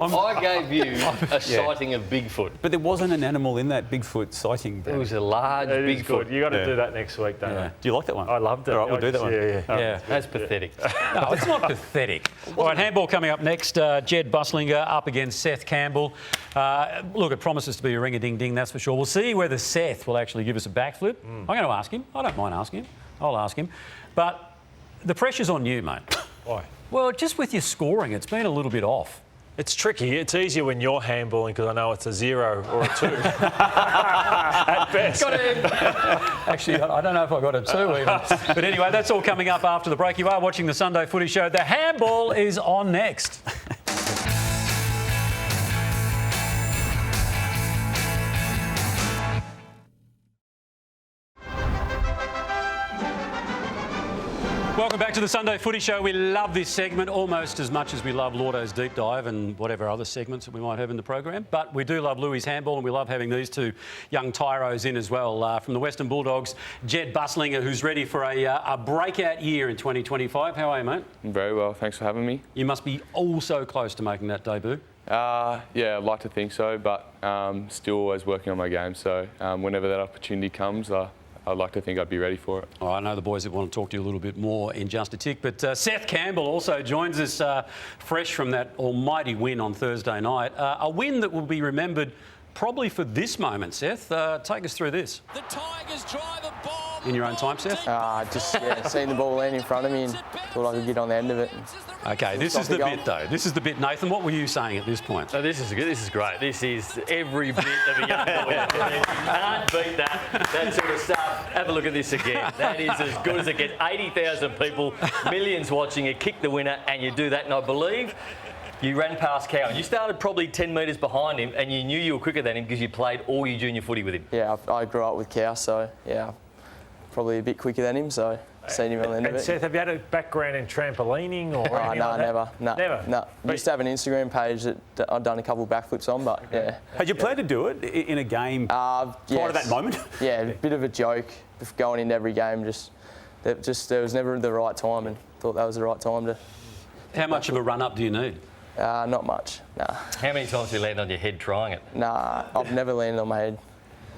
I gave you a sighting of Bigfoot. But there wasn't an animal in that Bigfoot sighting. It was a large Bigfoot. You've got to do that next week, don't you? Do you like that one? I loved it. All right, we'll do that one. Yeah. That's pathetic. No, it's not pathetic. All right, handball coming up next. Jedd Busslinger up against Seth Campbell. Look, it promises to be a ring-a-ding-ding, that's for sure. We'll see whether Seth will actually give us a backflip. I'm going to ask him. I don't mind asking him. I'll ask him. But the pressure's on you, mate. Why? Well, just with your scoring, it's been a little bit off. It's tricky. It's easier when you're handballing because I know it's a 0 or a 2. At best. Got him. Actually, I don't know if I got a 2 even. But anyway, that's all coming up after the break. You are watching the Sunday Footy Show. The handball is on next. Welcome back to the Sunday Footy Show. We love this segment almost as much as we love Lordo's Deep Dive and whatever other segments that we might have in the program. But we do love Louis' handball, and we love having these two young tyros in as well. From the Western Bulldogs, Jedd Busslinger, who's ready for a breakout year in 2025. How are you, mate? Very well, thanks for having me. You must be all so close to making that debut. Yeah, I'd like to think so, but still always working on my game. So whenever that opportunity comes, I'd like to think I'd be ready for it. Oh, I know the boys that want to talk to you a little bit more in just a tick, but Seth Campbell also joins us fresh from that almighty win on Thursday night. A win that will be remembered probably for this moment, Seth. Take us through this. The Tigers drive a bomb. In your own time, Seth? Just seeing the ball land in front of me and thought I could get on the end of it. Okay, this is the bit, though. This is the bit. Nathan, what were you saying at this point? Oh, this is good. This is great. This is every bit of a young boy. Can't beat that sort of stuff. Have a look at this again. That is as good as it gets. 80,000 people, millions watching it, kick the winner, and you do that. And I believe you ran past Cow. You started probably 10 metres behind him, and you knew you were quicker than him because you played all your junior footy with him. Yeah, I grew up with Cow, so yeah, probably a bit quicker than him, so seen him on the end of it. Seth, have you had a background in trampolining or anything like that? Never. Never? No. Used to have an Instagram page that I'd done a couple of backflips on, but yeah. Had you planned to do it in a game prior to that moment? Yeah, a bit of a joke going into every game. There was never the right time, and thought that was the right time to. How much of a run-up do you need? Not much, nah. How many times have you landed on your head trying it? Nah, I've never landed on my head.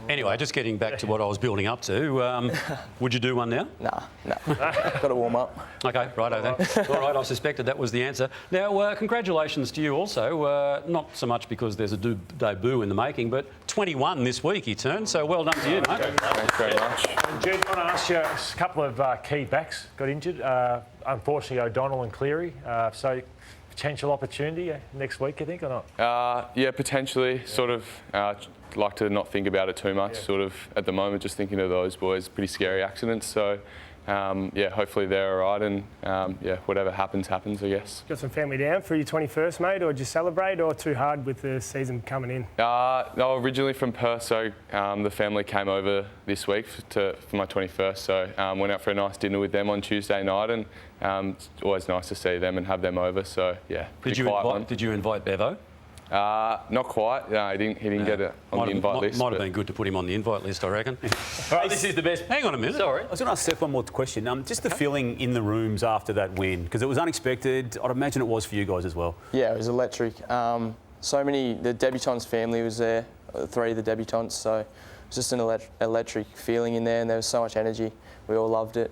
Anyway, just getting back to what I was building up to, would you do one now? Nah. Got to warm up. Okay, righto then. All right, I suspected that was the answer. Now, congratulations to you also. Not so much because there's a debut in the making, but 21 this week he turned, so well done to you, mate. Thanks very much. Jedd, I want to ask you, a couple of key backs got injured. Unfortunately, O'Donnell and Cleary. So potential opportunity next week, you think, or not? Yeah, potentially. Sort of like to not think about it too much. Sort of at the moment, just thinking of those boys. Pretty scary accidents. So yeah, hopefully they're all right, and yeah, whatever happens, happens, I guess. Got some family down for your 21st, mate, or did you celebrate, or too hard with the season coming in? No, originally from Perth, so the family came over this week for my 21st, so went out for a nice dinner with them on Tuesday night, and it's always nice to see them and have them over. So yeah, Did you invite Bevo? Not quite. No, he didn't get it on the invite list. Might have been good to put him on the invite list, I reckon. All right, this is the best. Hang on a minute. Sorry. I was going to ask Seth one more question. Just the feeling in the rooms after that win, because it was unexpected. I'd imagine it was for you guys as well. Yeah, it was electric. The debutants' family was there, 3 of the debutants, so it was just an electric feeling in there, and there was so much energy. We all loved it.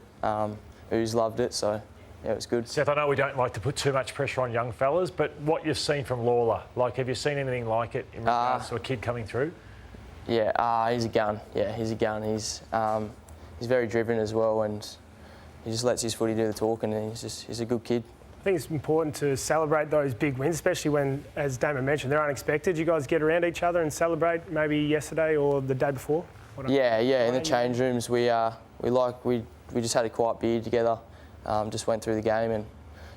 Who's loved it, so yeah, it was good. Seth, I know we don't like to put too much pressure on young fellas, but what you've seen from Lawler, like, have you seen anything like it in regards to a kid coming through? Yeah, he's a gun. Yeah, he's a gun. He's very driven as well, and he just lets his footy do the talking, and he's a good kid. I think it's important to celebrate those big wins, especially when, as Damo mentioned, they're unexpected. You guys get around each other and celebrate maybe yesterday or the day before? Yeah, in the change rooms we just had a quiet beer together, just went through the game, and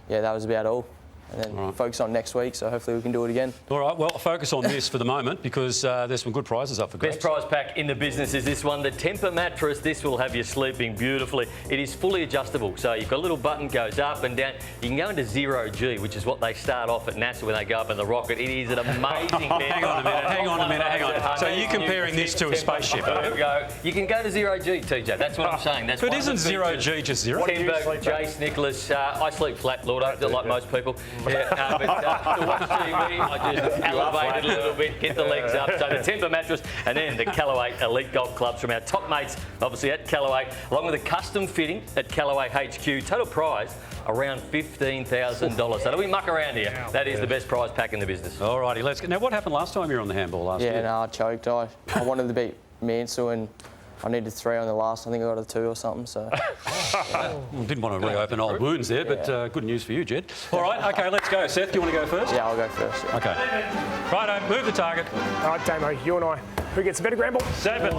yeah, that was about all. And then focus on next week, so hopefully we can do it again. All right, well, focus on this for the moment, because there's some good prizes up for grabs. Best prize pack in the business is this one, the Temper mattress. This will have you sleeping beautifully. It is fully adjustable, so you've got a little button, goes up and down. You can go into 0G, which is what they start off at NASA when they go up in the rocket. It is an amazing bed. Hang on a minute. So you're comparing this to a spaceship, There we go. You can go to 0G, TJ. That's what I'm saying. That's but isn't 0G just zero? Timber, Jace, Nicholas. I sleep flat, Lordo, like most people. Yeah, but to watch TV, I just elevate it a little bit, get the legs up. So the Temper mattress, and then the Callaway Elite Golf Clubs from our top mates, obviously at Callaway, along with a custom fitting at Callaway HQ. Total prize around $15,000. So don't we muck around here. That is the best prize pack in the business. All righty, let's go. Now, what happened last time you were on the handball last year? Yeah, no, I choked. I wanted to beat Mansell, and I needed 3 on the last. I think I got a 2 or something, so... Well, didn't want to reopen old wounds there, but good news for you, Jedd. All right, OK, let's go. Seth, do you want to go first? Yeah, I'll go first. Yeah. OK. Righto, move the target. All right, Damo, you and I. Who gets a better ground ball? 7.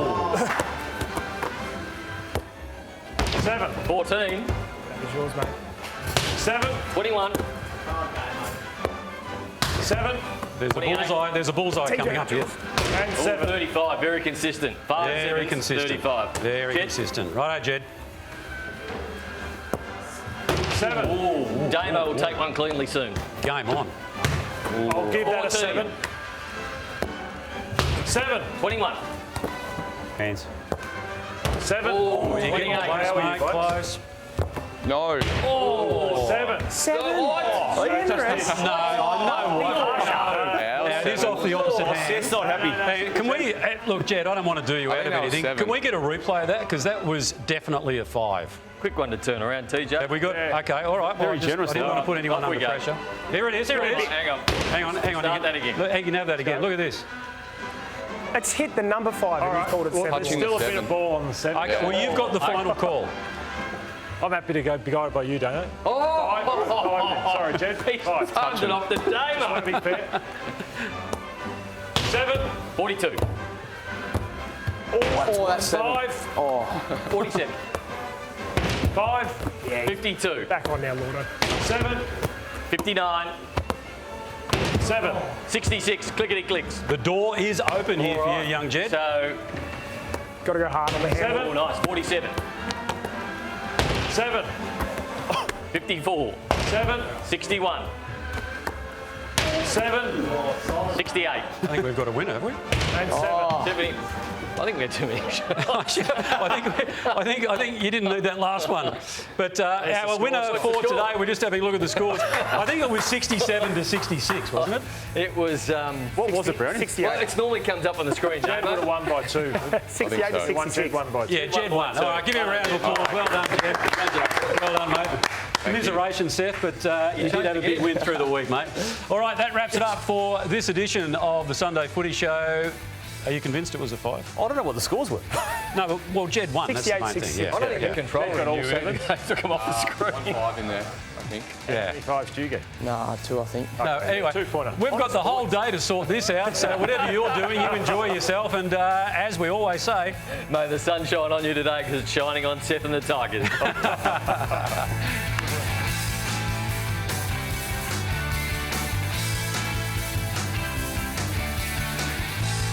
7. 14. That is yours, mate. 7. 21. 7. There's a bullseye coming up here. And 7. 35, very consistent. 5, Very 7, consistent. 35. Very Jedd. consistent. Righto, Jedd. 7. Damo will take one cleanly soon. Game on. I'll give that a 7. 7. 21. Hands. 7. Oh, you get 28. close, mate, close. No. Oh. 7. 7. No, it is off the opposite hand. Seth's not happy. Hey, can we look, Jedd? I don't want to do you out of anything. Can we get a replay of that? Because that was definitely a 5. Quick one to turn around, TJ. Have we got? Yeah. Okay, all right. Very generous. I didn't want to put anyone under pressure. Here it is. Here it is. Hang on. Hang on. Start that again. Look, you can have that again. Look at this. It's hit the number 5 and you called it 7. There's still a bit of ball on the 7. Okay, well, you've got the final call. I'm happy to go be guided by you, Damo. Oh! Sorry, Jedd. He's thumbed it off the Damo. Be fair. 7. 42. Oh, that's 5. Oh. 47. 5. Yeah, 52. back on now, Lordo. 7. 59. 7. 66. Clickety clicks. The door is open here for you, young Jedd. So, Got to go hard on the hand. 7. oh, nice. 47. 7. 54. 7. 61. 7. 66. 68. I think we've got a winner, have we? And 70. I think we had too many. I think you didn't need that last one. But our winner for today, we're just having a look at the scores. I think it was 67 to 66, wasn't it? It was. What was it, Brownie? 68. Well, it normally comes up on the screen. Jedd would have won by 2. 68 to 66. Won by 2. Yeah, Jedd won. All right, give him a round of applause. Well done, Jedd. Well done, mate. Commiserations, Seth, but you did have a big win through the week, mate. All right, that wraps it up for this edition of the Sunday Footy Show. Are you convinced it was a 5? I don't know what the scores were. No, but, well, Jedd won. That's the main thing. Yeah. I don't think the controller got all knew 7. They took them off the screen. 5 in there, I think. Yeah. How many 5s do you get? Nah, 2, I think. No, anyway, 2-pointer. we've got the whole day to sort this out, so whatever you're doing, you enjoy yourself, and as we always say... May the sun shine on you today because it's shining on Seth and the Tigers.